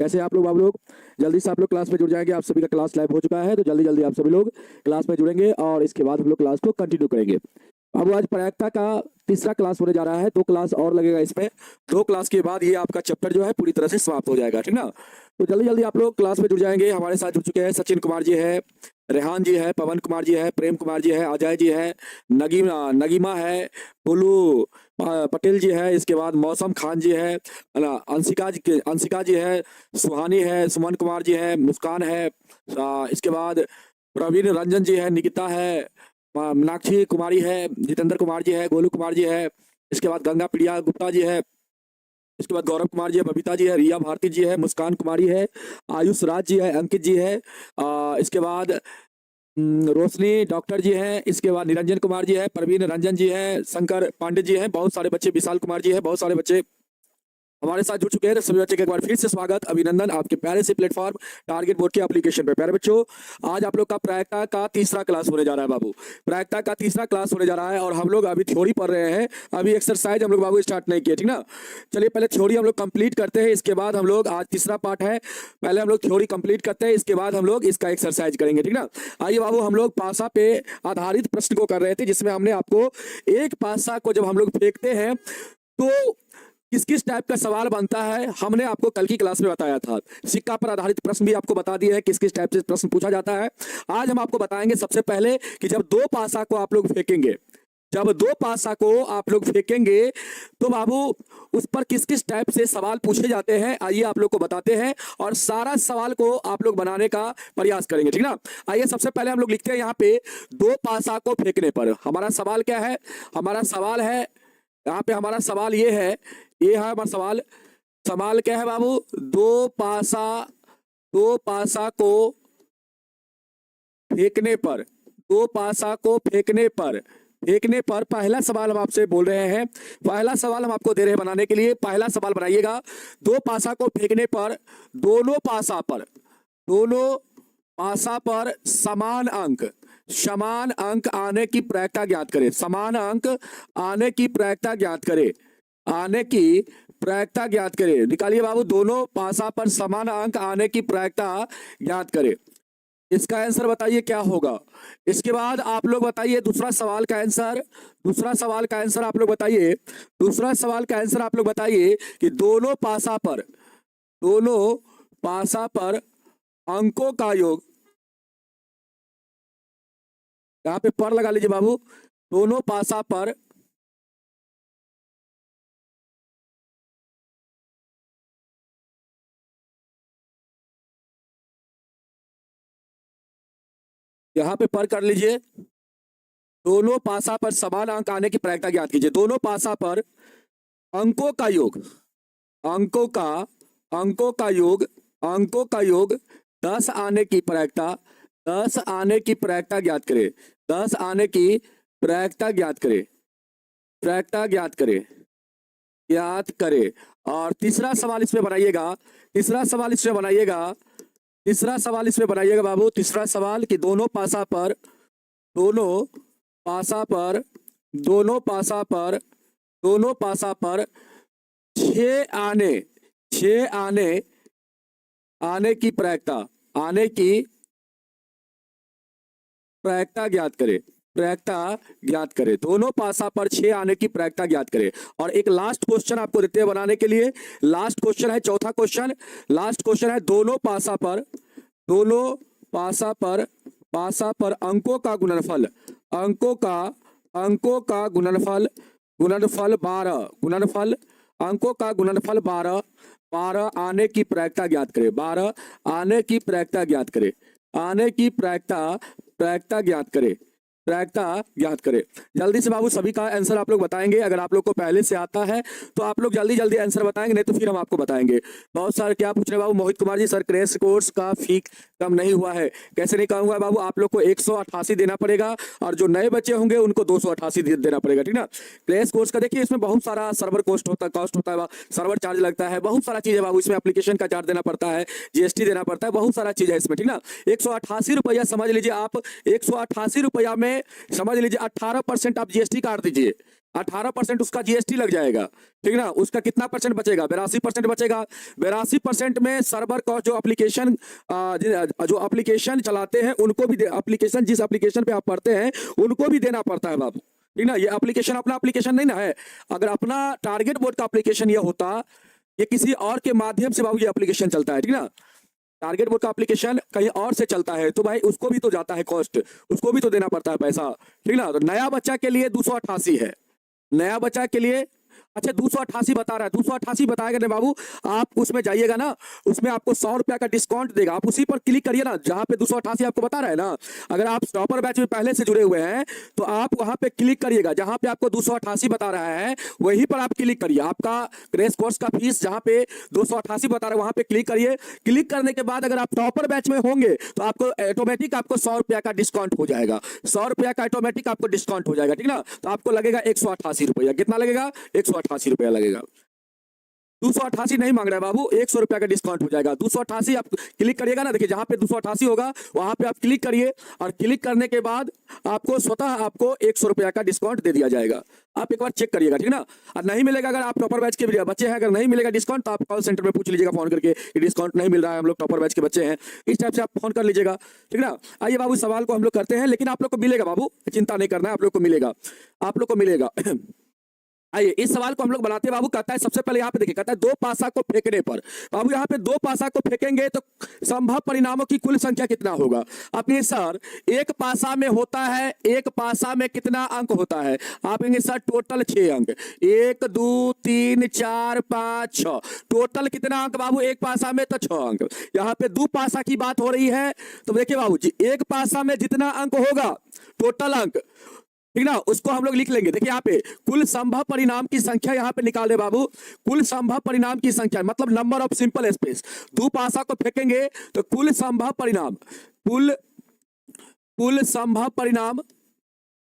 कैसे आप लोग जल्दी से आप लोग क्लास में जुड़ जाएंगे। आप सभी का क्लास लाइव हो चुका है, तो जल्दी जल्दी आप सभी लोग क्लास में जुड़ेंगे और इसके बाद हम लोग क्लास को कंटिन्यू करेंगे। अब आज प्रायिकता का तीसरा क्लास होने जा रहा है, 2 क्लास और लगेगा इसमें। 2 क्लास के बाद ये आपका चैप्टर जो है पूरी तरह से समाप्त हो जाएगा, ठीक ना। तो जल्दी जल्दी आप लोग क्लास में जुड़ जाएंगे। हमारे साथ जुड़ चुके हैं सचिन कुमार जी है, रेहान जी है, पवन कुमार जी है, प्रेम कुमार जी है, अजय जी है, नगीमा है, पुलू पटेल जी है, इसके बाद मौसम खान जी है, अंशिका जी है, सुहानी है, सुमन कुमार जी है, मुस्कान है, इसके बाद प्रवीण रंजन जी है, निकिता है, मीनाक्षी कुमारी है, जितेंद्र कुमार जी है, गोलू कुमार जी है, इसके बाद गंगा प्रिया गुप्ता जी है, इसके बाद गौरव कुमार जी है, बबीता जी है, रिया भारती जी है, मुस्कान कुमारी है, आयुष राज जी है, अंकित जी है, इसके बाद रोशनी डॉक्टर जी हैं, इसके बाद निरंजन कुमार जी है, प्रवीण रंजन जी है, शंकर पांडे जी हैं, बहुत सारे बच्चे, विशाल कुमार जी है, बहुत सारे बच्चे हमारे साथ जुड़ चुके हैं। सभी बच्चे का एक बार फिर से स्वागत, अभिनंदन आपके प्यारे से प्लेटफॉर्म टारगेट बोर्ड के एप्लीकेशन पे। प्यारे बच्चों, आज आप लोग का प्रायिकता का तीसरा क्लास होने जा रहा है बाबू। प्रायिकता का तीसरा क्लास होने जा रहा है और हम लोग अभी थ्योरी पढ़ रहे हैं, अभी एक्सरसाइज हम लोग बाबू स्टार्ट नहीं किए, ठीक ना। चलिए पहले थ्योरी हम लोग कंप्लीट करते हैं, इसके बाद हम लोग, आज तीसरा पार्ट है, पहले हम लोग थ्योरी कंप्लीट करते हैं, इसके बाद हम लोग इसका एक्सरसाइज करेंगे, ठीक ना। आइए बाबू, हम लोग पासा पे आधारित प्रश्न को कर रहे थे, जिसमें हमने आपको एक पासा को जब हम लोग फेंकते हैं तो किस किस टाइप का सवाल बनता है, हमने आपको कल की क्लास में बताया था। सिक्का पर आधारित प्रश्न भी आपको बता दिए हैं किस किस टाइप से प्रश्न पूछा जाता है। आज हम आपको बताएंगे सबसे पहले कि जब 2 पासा को आप लोग फेंकेंगे, जब 2 पासा को आप लोग फेंकेंगे तो बाबू उस पर किस किस टाइप से सवाल पूछे जाते हैं, आइए आप लोग को बताते हैं और सारा सवाल को आप लोग बनाने का प्रयास करेंगे, ठीक ना। आइए सबसे पहले हम लोग लिखते हैं यहाँ पे 2 पासा को फेंकने पर हमारा सवाल क्या है। हमारा सवाल है यहाँ पे, हमारा सवाल ये है हमारा सवाल। सवाल क्या है बाबू, 2 पासा को फेंकने पर, 2 पासा को फेंकने पर पहला सवाल हम आपसे बोल रहे हैं, पहला सवाल हम आपको दे रहे हैं बनाने के लिए। पहला सवाल बनाइएगा, 2 पासा को फेंकने पर दोनों पासा पर समान अंक आने की प्रायिकता ज्ञात करें। समान अंक आने की प्रायिकता ज्ञात करें। निकालिए बाबू, दोनों पासा पर समान अंक आने की प्रायिकता ज्ञात करें। इसका आंसर बताइए क्या होगा। इसके बाद आप लोग बताइए दूसरा सवाल का आंसर आप लोग बताइए। दूसरा सवाल का आंसर आप लोग बताइए कि दोनों पासा पर अंकों का योग, यहाँ पे पर लगा लीजिए बाबू। दोनों पासा पर यहाँ पे पर कर लीजिए। दोनों पासा पर समान अंक आने की प्रायिकता ज्ञात कीजिए। दोनों पासा पर अंकों का योग 10 आने की प्रायिकता, 10 आने की प्रायिकता ज्ञात करें। 10 आने की प्रायिकता ज्ञात करें। और तीसरा सवाल इसमें बनाइएगा। तीसरा सवाल इसमें बनाइएगा बाबू। तीसरा सवाल कि दोनों पासा पर 6 आने की प्रायिकता ज्ञात करें। दोनों पासा पर 6 आने की प्रायिकता ज्ञात करें। और एक लास्ट क्वेश्चन आपको देते हैं बनाने के लिए। लास्ट क्वेश्चन है, चौथा क्वेश्चन। लास्ट क्वेश्चन है, दोनों पासा पर अंकों का गुणनफल, अंकों का गुणनफल 12, अंकों का गुणनफल 12 आने की प्रायिकता ज्ञात करें। 12 आने की प्रायिकता ज्ञात करें। जल्दी से बाबू सभी का आंसर आप लोग बताएंगे। अगर आप लोग को पहले से आता है तो आप लोग जल्दी जल्दी आंसर बताएंगे, नहीं तो फिर हम आपको बताएंगे। बहुत सारे क्या पूछ रहे हैं बाबू, Mohit Kumar ji, sir crash course का फी कम नहीं हुआ है। कैसे नहीं कम हुआ है बाबू, आप लोग को 188 देना पड़ेगा और जो नए बच्चे होंगे उनको 288 देना पड़ेगा, ठीक ना। क्रैश कोर्स का देखिए, इसमें बहुत सारा सर्वर कॉस्ट होता है, सर्वर चार्ज लगता है, बहुत सारा चीज है बाबू। इसमें एप्लीकेशन का चार्ज देना पड़ता है, जीएसटी देना पड़ता है, बहुत सारा चीज है इसमें, ठीक ना। 188 रुपया समझ लीजिए आप। 188 रुपया में समझ लीजिए 18% आप जीएसटी काट दीजिए। 18% उसका जीएसटी लग जाएगा, ठीक ना। उसका कितना परसेंट बचेगा? 82% बचेगा। 82% में सर्वर कॉस्ट, जो एप्लीकेशन चलाते हैं उनको भी, एप्लीकेशन जिस एप्लीकेशन पे आप पढ़ते हैं उनको भी देना पड़ता है बाबू, ठीक ना। ये एप्लीकेशन अपना एप्लीकेशन नहीं ना है। अगर अपना टारगेट बोर्ड का एप्लीकेशन ये होता, ये किसी और के माध्यम से बाबू ये एप्लीकेशन चलता है, ठीक ना। टारगेट बोर्ड का एप्लीकेशन कहीं और से चलता है तो भाई उसको भी तो जाता है कॉस्ट, उसको भी तो देना पड़ता है पैसा, ठीक ना। तो नया बच्चा के लिए 288 है, नया बच्चा के लिए। अच्छा 288 बता रहा है, 288 बताएगा ना बाबू, आप उसमें जाइएगा ना, उसमें आपको 100 रुपया का डिस्काउंट देगा। आप उसी पर क्लिक करिए ना जहां पे 288 आपको बता रहा है ना। अगर आप टॉपर बैच में पहले से जुड़े हुए हैं तो आप वहां पे क्लिक करिएगा, जहां पे आपको 288 बता रहा है वहीं पर आप क्लिक करिए। आपका क्रेश कोर्स का फीस जहां पे 288 बता रहा है वहां पे क्लिक करिए। क्लिक करने के बाद अगर आप टॉपर बैच में होंगे तो आपको ऑटोमेटिक आपको 100 रुपया का डिस्काउंट हो जाएगा, 100 रुपया का ऑटोमेटिक आपको डिस्काउंट हो जाएगा, ठीक ना। तो आपको लगेगा 188 रुपया। कितना लगेगा? 188 रुपया लगेगा। 288 नहीं मांग रहा है बाबू, 100 रुपया का डिस्काउंट हो जाएगा। 288 आप क्लिक करिएगा ना, देखिए जहां पे 288 होगा वहां पे आप क्लिक करिए, और क्लिक करने के बाद आपको स्वतः आपको 100 रुपया का डिस्काउंट दे दिया जाएगा। आप एक बार चेक करिएगा, ठीक ना। और नहीं मिलेगा, अगर आप टॉपर बैच के बच्चे हैं, अगर नहीं मिलेगा डिस्काउंट तो आप कॉल सेंटर में पूछ लीजिएगा फोन करके कि डिस्काउंट नहीं मिल रहा है, हम लोग टॉपर बैच के बच्चे हैं, इस टाइप से आप फोन कर लीजिएगा, ठीक ना। आइए बाबू सवाल को हम लोग करते हैं, लेकिन आप लोग को मिलेगा बाबू, चिंता नहीं करना है, आप लोग को मिलेगा, आप लोग को मिलेगा। आइए इस सवाल को हम लोग बनाते हैं बाबू। कहता है सबसे पहले यहाँ पे देखिए, कहता है दो पासा को फेंकने पर, बाबू यहाँ पे दो पासा को फेंकेंगे तो संभव परिणामों की कुल संख्या कितना होगा? आप कहेंगे सर एक पासा में होता है, एक पासा में कितना अंक होता है? आप कहेंगे सर टोटल 6 अंक, 1 2 3 4 5 6, टोटल कितना अंक बाबू एक पासा में? तो 6 अंक। यहाँ पे दो पासा की बात हो रही है, तो देखिए बाबू जी एक पासा में जितना अंक होगा टोटल अंक, ठीक ना, उसको हम लोग लिख लेंगे। देखिए यहाँ पे कुल संभव परिणाम की संख्या यहाँ पे निकाल दे बाबू, कुल संभव परिणाम की संख्या मतलब नंबर ऑफ सिंपल स्पेस। दो पासा को फेंकेंगे तो कुल संभव परिणाम, कुल संभव परिणाम,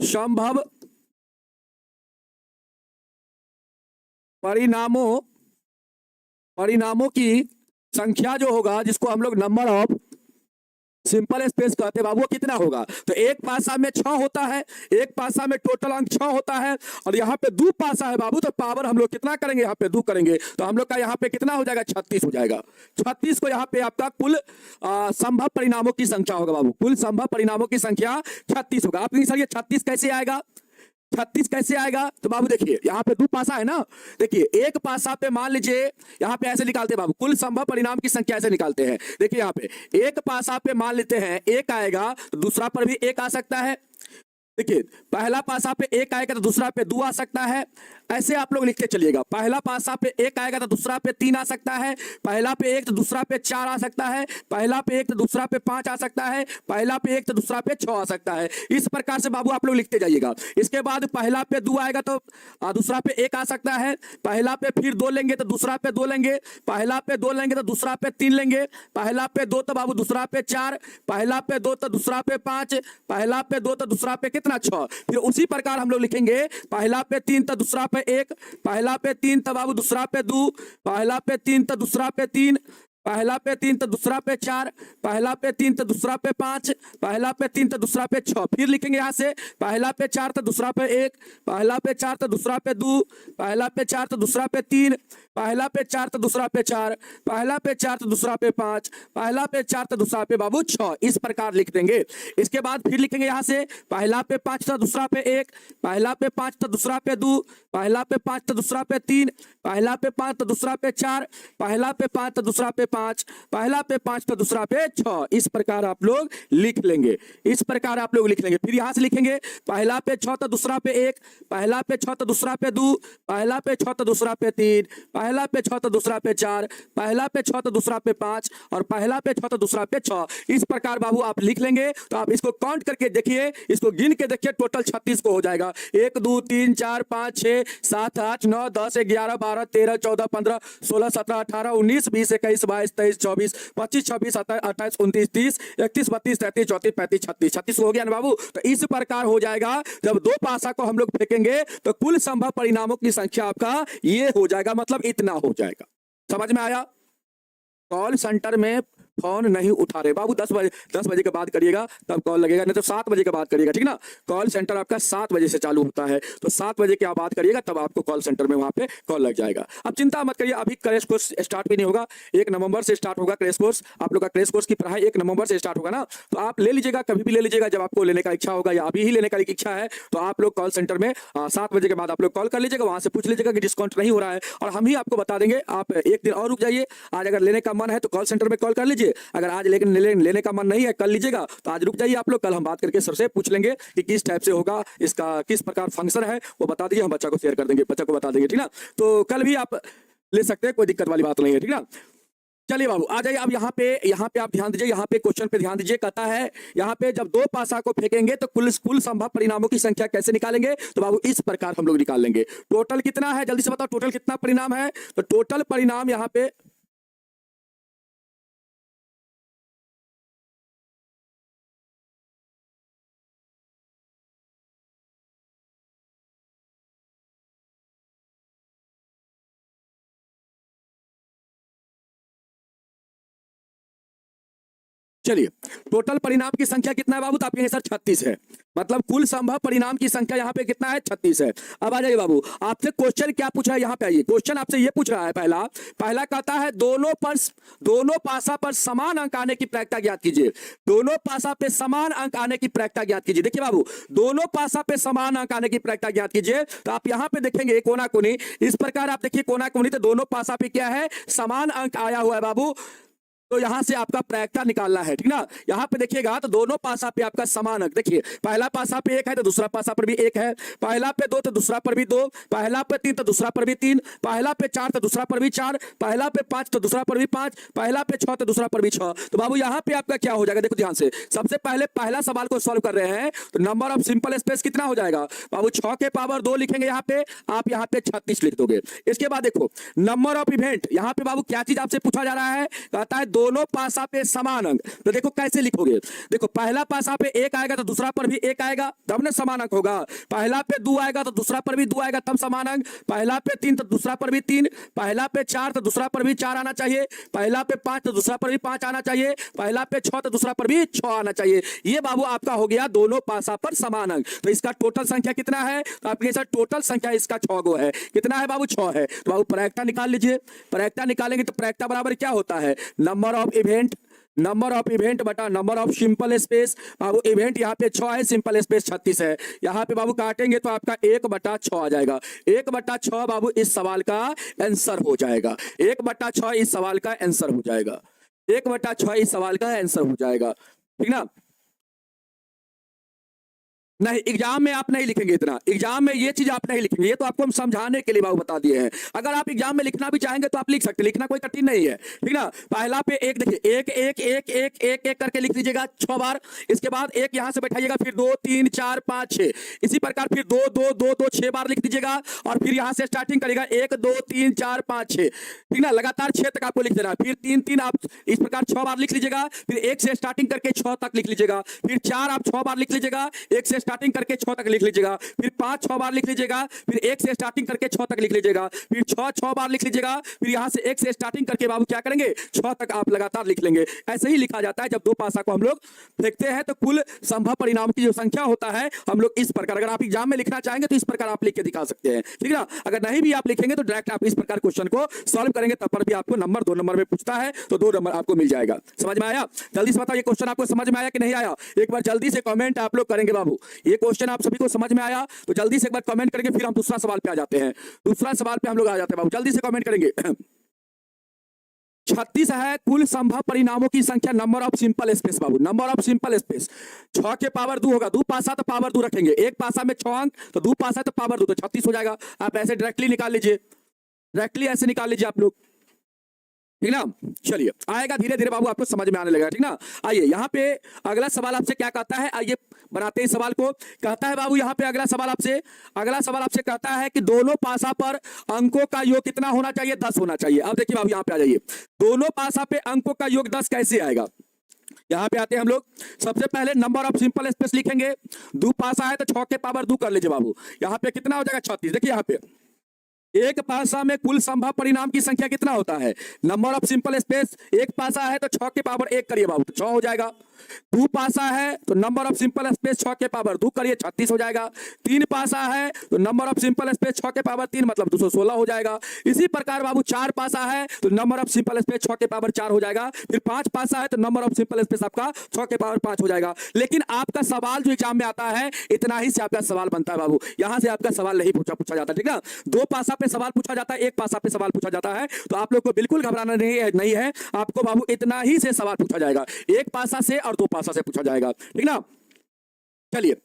संभव परिणामों की संख्या जो होगा, जिसको हम लोग नंबर ऑफ सिंपल स्पेस कहते हैं बाबू, कितना होगा? तो एक पासा में 6 होता है, एक पासा में टोटल अंक 6 होता है, और यहाँ पे दो पासा है बाबू, तो पावर हम लोग कितना करेंगे? यहाँ पे 2 करेंगे, तो हम लोग का यहाँ पे कितना हो जाएगा? 36 हो जाएगा। 36 को यहाँ पे आपका कुल संभव परिणामों की संख्या होगा बाबू, कुल संभव परिणामों की संख्या 36 होगा। आप सर ये 36 कैसे आएगा? 36 कैसे आएगा? तो बाबू देखिए यहाँ पे दो पासा है ना, देखिए एक पासा पे मान लीजिए यहाँ पे ऐसे निकालते हैं बाबू, कुल संभव परिणाम की संख्या ऐसे निकालते हैं। देखिए यहाँ पे एक पासा पे मान लेते हैं 1 आएगा, तो दूसरा पर भी 1 आ सकता है। देखिए पहला पासा पे 1 आएगा तो दूसरा पे 2 आ सकता है, ऐसे आप लोग लिखते चलिएगा। पहला पासा पे 1 आएगा तो दूसरा पे 3 आ सकता है, पहला पे 1 तो दूसरा पे 4 आ सकता है, पहला पे 1 तो दूसरा पे 5 आ सकता है, पहला पे 1 तो दूसरा पे 6 आ सकता है। इस प्रकार से बाबू आप लोग लिखते जाइएगा। इसके बाद पहला पे 2 आएगा तो दूसरा पे 1 आ सकता है, पहला पे फिर 2 लेंगे तो दूसरा पे 2 लेंगे, पहला पे 2 लेंगे तो दूसरा पे 3 लेंगे, पहला पे 2 तो बाबू दूसरा पे 4, पहला पे 2 तो दूसरा पे 5, पहला पे 2 तो दूसरा पे कितना? 6। फिर उसी प्रकार हम लोग लिखेंगे पहला पे 3 तो दूसरा पे 1, पहला पे 3 तो बाबू दूसरा पे 2, पहला पे 3 तो दूसरा पे 3, पहला पे 3 तो दूसरा पे 4, पहला पे 3 तो दूसरा पे 5, पहला पे 3 तो दूसरा पे 6। फिर लिखेंगे यहां से पहला पे 4 तो दूसरा पे 1, पहला पे 4 तो दूसरा पे 2, पहला पे 4 तो दूसरा पे 3, पहला पे 4 तो दूसरा पे 4, पहला पे 4 तो दूसरा पे 5, पहला पे 4 तो दूसरा पे बाबू 6। इस प्रकार लिख देंगे। इसके बाद फिर लिखेंगे यहां से पहला पे 5 तो दूसरा पे 1, पहला पे 5 तो दूसरा पे 2, पहला पे 5 तो दूसरा पे 3, पहला पे 5 तो दूसरा पे 4, पहला पे 5 तो दूसरा पे 5, पहला पे 5 तो दूसरा पे 6। इस प्रकार आप लोग लिख लेंगे, इस प्रकार आप लोग लिख लेंगे। फिर यहां से लिखेंगे पहला पे 6 तो दूसरा पे 1, पहला पे 6 तो दूसरा पे 2, पहला पे 6 तो दूसरा पे 3, पहला पे 6 तो दूसरा पे 4, पहला पे 6 तो दूसरा पे 5, और पहला पे 6 तो दूसरा पे 6। इस प्रकार बाबू आप लिख लेंगे। तो आप इसको काउंट करके देखिए, इसको गिन के देखिए, टोटल 36 को हो जाएगा। 1 2 3 4 5 6 7 8 9 10 11 12 13 14 15 16 17 18 19 20 21 22 23 24 25 26 27 28 29 30 31 32 33 34 35 36 36 हो गया ना बाबू। तो इस प्रकार हो जाएगा। जब दो पासा को हम लोग फेंकेंगे तो कुल संभव परिणामों की संख्या आपका ये हो जाएगा, मतलब इतना हो जाएगा। समझ में आया? कॉल सेंटर में फोन नहीं उठा रहे बाबू, 10 बजे के बाद करिएगा तब कॉल लगेगा, नहीं तो 7 बजे के बाद करिएगा, ठीक ना। कॉल सेंटर आपका 7 बजे से चालू होता है, तो 7 बजे के आप बात करिएगा तब आपको कॉल सेंटर में वहां पे कॉल लग जाएगा। अब चिंता मत करिए, अभी क्रैश कोर्स स्टार्ट भी नहीं होगा, 1 नवंबर से स्टार्ट होगा क्रैश कोर्स। आप लोग का क्रैश कोर्स की पढ़ाई 1 नवंबर से स्टार्ट होगा ना, तो आप ले लीजिएगा, कभी भी ले लीजिएगा, जब आपको लेने का इच्छा होगा या अभी ही लेने का इच्छा है तो आप लोग कॉल सेंटर में 7 बजे के बाद आप लोग कॉल कर लीजिएगा, वहां से पूछ लीजिएगा कि डिस्काउंट नहीं हो रहा है, और हम ही आपको बता देंगे। आप एक दिन और रुक जाइए, आज अगर लेने का मन है तो कॉल सेंटर में कॉल कर लीजिए, अगर आज लेकिन लेने का मन नहीं है कल लीजिएगा, तो आज रुक जाइए आप लोग, कल हम बात करके सर से पूछ लेंगे कि किस टाइप से होगा, इसका किस प्रकार फंक्शन है वो बता दीजिए, हम बच्चा को शेयर कर देंगे, बच्चा को बता देंगे, ठीक ना। तो कल भी आप ले सकते हैं, कोई दिक्कत वाली बात नहीं है, ठीक ना। चलिए बाबू आ जाइए, अब यहाँ पे आप ध्यान दीजिए, यहाँ पे क्वेश्चन पे ध्यान दीजिए। कहता है यहाँ पे जब 2 पासा को फेंकेंगे तो कुल संभव परिणामों की संख्या कैसे निकालेंगे, तो बाबू इस प्रकार हम लोग निकाल लेंगे। टोटल कितना है जल्दी से बताओ, टोटल कितना परिणाम है, तो टोटल परिणाम यहाँ पे चलिए टोटल परिणाम की संख्या कितना है बाबू, तो आप कहेंगे सर 36 है, मतलब कुल संभव परिणाम की संख्या यहाँ पे कितना है 36 है। अब आ जाइए बाबू, आपसे क्वेश्चन क्या पूछा है, यहाँ पे आइए, क्वेश्चन आपसे ये पूछ रहा है, पहला कहता है दोनों पासा पर समान अंक आने की प्रायिकता ज्ञात कीजिए। दोनों पासा पे समान अंक आने की प्रायिकता ज्ञात कीजिए। देखिए बाबू, दोनों पासा पे समान अंक आने की प्रायिकता ज्ञात कीजिए, तो आप यहाँ पे देखेंगे कोना कोनी, इस प्रकार आप देखिए कोना कोनी, तो दोनों पासा पे क्या है समान अंक आया हुआ है बाबू, तो यहां से आपका प्रायिकता निकालना है, ठीक ना। यहां पे देखिएगा तो दोनों पासा पे आपका समान अंक, देखिए पहला पासा पे 1 है तो दूसरा पासा पर भी 1 है, पहला पे 2 तो दूसरा पर भी 2, पहला पे 3 तो दूसरा पर भी 3, पहला पे 4 तो दूसरा पर भी 4, पहला पे 5 तो दूसरा पर भी 5, पहला पे 6 तो दूसरा पर भी 6। तो बाबू यहां पे आपका क्या हो जाएगा, देखो ध्यान से, सबसे पहले पहला सवाल को सॉल्व कर रहे हैं, तो नंबर ऑफ सिंपल स्पेस कितना हो जाएगा बाबू, 6 के पावर 2 लिखेंगे यहाँ पे, आप यहाँ पे 36 लिख दोगे। इसके बाद देखो नंबर ऑफ इवेंट, यहाँ पे बाबू क्या चीज आपसे पूछा जा रहा है, कहता है दोनों पासा पे समान अंक, तो देखो कैसे लिखोगे, देखो पहला पासा पे 1 आएगा तो दूसरा पर भी 1 आएगा, तब ना समान अंक होगा, पहला पे 2 आएगा तो दूसरा पर भी 2 आएगा तब समान अंक, पहला पे 3 तो दूसरा पर भी 3, पहला पे 4 तो दूसरा पर भी 4 आना चाहिए, पहला पे 5 तो दूसरा पर भी 5 आना चाहिए, पहला पे 6 तो दूसरा पर भी 6 आना चाहिए। ये बाबू आपका हो गया दोनों पासा पर समान अंक। तो इसका टोटल संख्या कितना है, तो आपके सर टोटल संख्या इसका 6 गो है, कितना है बाबू 6 है, तो बाबू प्रायिकता निकाल लीजिए। प्रायिकता निकालेंगे तो प्रायिकता बराबर क्या होता है, नंबर ऑफ इवेंट बटा नंबर ऑफ सिंपल स्पेस। बाबू इवेंट यहाँ पे 6 है, सिंपल स्पेस 36 है, यहाँ पे बाबू काटेंगे तो आपका 1/6 आ जाएगा। 1/6 बाबू इस सवाल का आंसर हो जाएगा, 1/6 इस सवाल का आंसर हो जाएगा, 1/6 इस सवाल का आंसर हो जाएगा, ठीक ना। नहीं, एग्जाम में आप नहीं लिखेंगे इतना, एग्जाम में ये चीज आप नहीं लिखेंगे, ये तो आपको हम समझाने के लिए बाबू बता दिए हैं। अगर आप एग्जाम में लिखना भी चाहेंगे तो आप लिख सकते हैं, लिखना कोई कठिन नहीं है, ठीक ना। पहला पे 1 देखिए, 1 1 1 1 1 1 करके लिख दीजिएगा 6 बार, इसके बाद 1 यहां से बैठाइएगा, फिर 2 3 4 5 6, इसी प्रकार फिर 2 2 2 2 6 बार लिख दीजिएगा, और फिर यहां से स्टार्टिंग करेगा 1 2 3 4 5 6, ठीक ना, लगातार 6 तक आपको लिख देना, फिर 3 3 आप इस प्रकार 6 बार लिख लीजिएगा, फिर 1 से स्टार्टिंग करके 6 तक लिख लीजिएगा, फिर 4 आप 6 बार लिख लीजिएगा, 1 से स्टार्टिंग करके 6 तक लिख लीजिएगा, फिर 5 6 बार लिख लीजिएगा, फिर 1 से स्टार्टिंग करके 6 तक लिख लीजिएगा, फिर 6 6 बार लिख लीजिएगा, फिर यहां से 1 से स्टार्टिंग करके बाबू क्या करेंगे 6 तक आप लगातार लिख लेंगे। ऐसे ही लिखा जाता है जब 2 पासा को हम लोग फेंकते हैं, तो कुल संभव परिणाम की जो संख्या होता है हम लोग इस प्रकार, अगर आप एग्जाम में लिखना चाहेंगे तो इस प्रकार आप लिख के दिखा सकते हैं, ठीक है। अगर नहीं भी आप लिखेंगे तो डायरेक्ट आप इस प्रकार क्वेश्चन को सॉल्व करेंगे, तब पर भी आपको नंबर 2 नंबर में पूछता है तो 2 नंबर आपको मिल जाएगा। समझ में आया, जल्दी से बताओ ये क्वेश्चन आपको समझ में आया कि नहीं आया, एक बार जल्दी से कमेंट आप लोग करेंगे बाबू, ये क्वेश्चन आप सभी को समझ में आया तो जल्दी से एक बार कमेंट करेंगे, फिर हम दूसरा सवाल पे आ जाते हैं, दूसरा सवाल पे हम लोग आ जाते हैं बाबू, जल्दी से कमेंट करेंगे। 36 है कुल संभव परिणामों की संख्या, number of simple space Babu, number of simple space 6 के पावर 2 होगा, 2 पासा तो पावर 2 रखेंगे, एक पासा में 6 अंक तो 2 पासा तो पावर 2 तो 36 हो जाएगा। आप ऐसे डायरेक्टली निकाल लीजिए, डायरेक्टली ऐसे निकाल लीजिए आप लोग, ठीक ना। चलिए आएगा धीरे धीरे बाबू, आपको समझ में आने लगेगा, ठीक ना। आइए यहाँ पे अगला सवाल आपसे क्या कहता है, आइए बनाते हैं सवाल को। कहता है बाबू यहाँ पे अगला सवाल आपसे कहता है कि दोनों पासा पर अंकों का योग कितना होना चाहिए, 10 होना चाहिए। अब देखिए बाबू यहाँ पे आ जाइए, दोनों पासा पे अंकों का योग 10 कैसे आएगा, यहाँ पे आते हैं हम लोग। सबसे पहले नंबर ऑफ सिंपल स्पेस लिखेंगे, 2 पासा है तो 6 के पावर 2 कर लीजिए बाबू, यहाँ पे कितना हो जाएगा 36। देखिए यहाँ पे एक पासा में कुल संभव परिणाम की संख्या कितना होता है? नंबर ऑफ सिंपल स्पेस, एक पासा है तो 6 के पावर 1 करिए बाबू तो 6 हो जाएगा। 2 पासा है तो नंबर ऑफ सिंपल स्पेस 6 के पावर 2 करिए 36 हो जाएगा। 3 पासा है तो नंबर ऑफ सिंपल स्पेस 6 के पावर 3 मतलब 216 हो जाएगा। इसी प्रकार बाबू 4 पासा है तो नंबर ऑफ सिंपल स्पेस 6 के पावर 4 हो जाएगा। फिर 5 पासा है तो नंबर ऑफ सिंपल स्पेस आपका 6 के पावर 5 हो जाएगा। लेकिन आपका सवाल जो एग्जाम में आता है इतना ही से आपका सवाल बनता है बाबू, यहां से आपका सवाल नहीं पूछा जाता, ठीक है। 2 पासा पे सवाल पूछा जाता है, एक पासा पे सवाल पूछा जाता है, तो आप लोग को बिल्कुल घबराना नहीं है। आपको बाबू इतना ही से सवाल पूछा जाएगा, एक पासा से और 2 पासा से पूछा जाएगा, ठीक ना। चलिए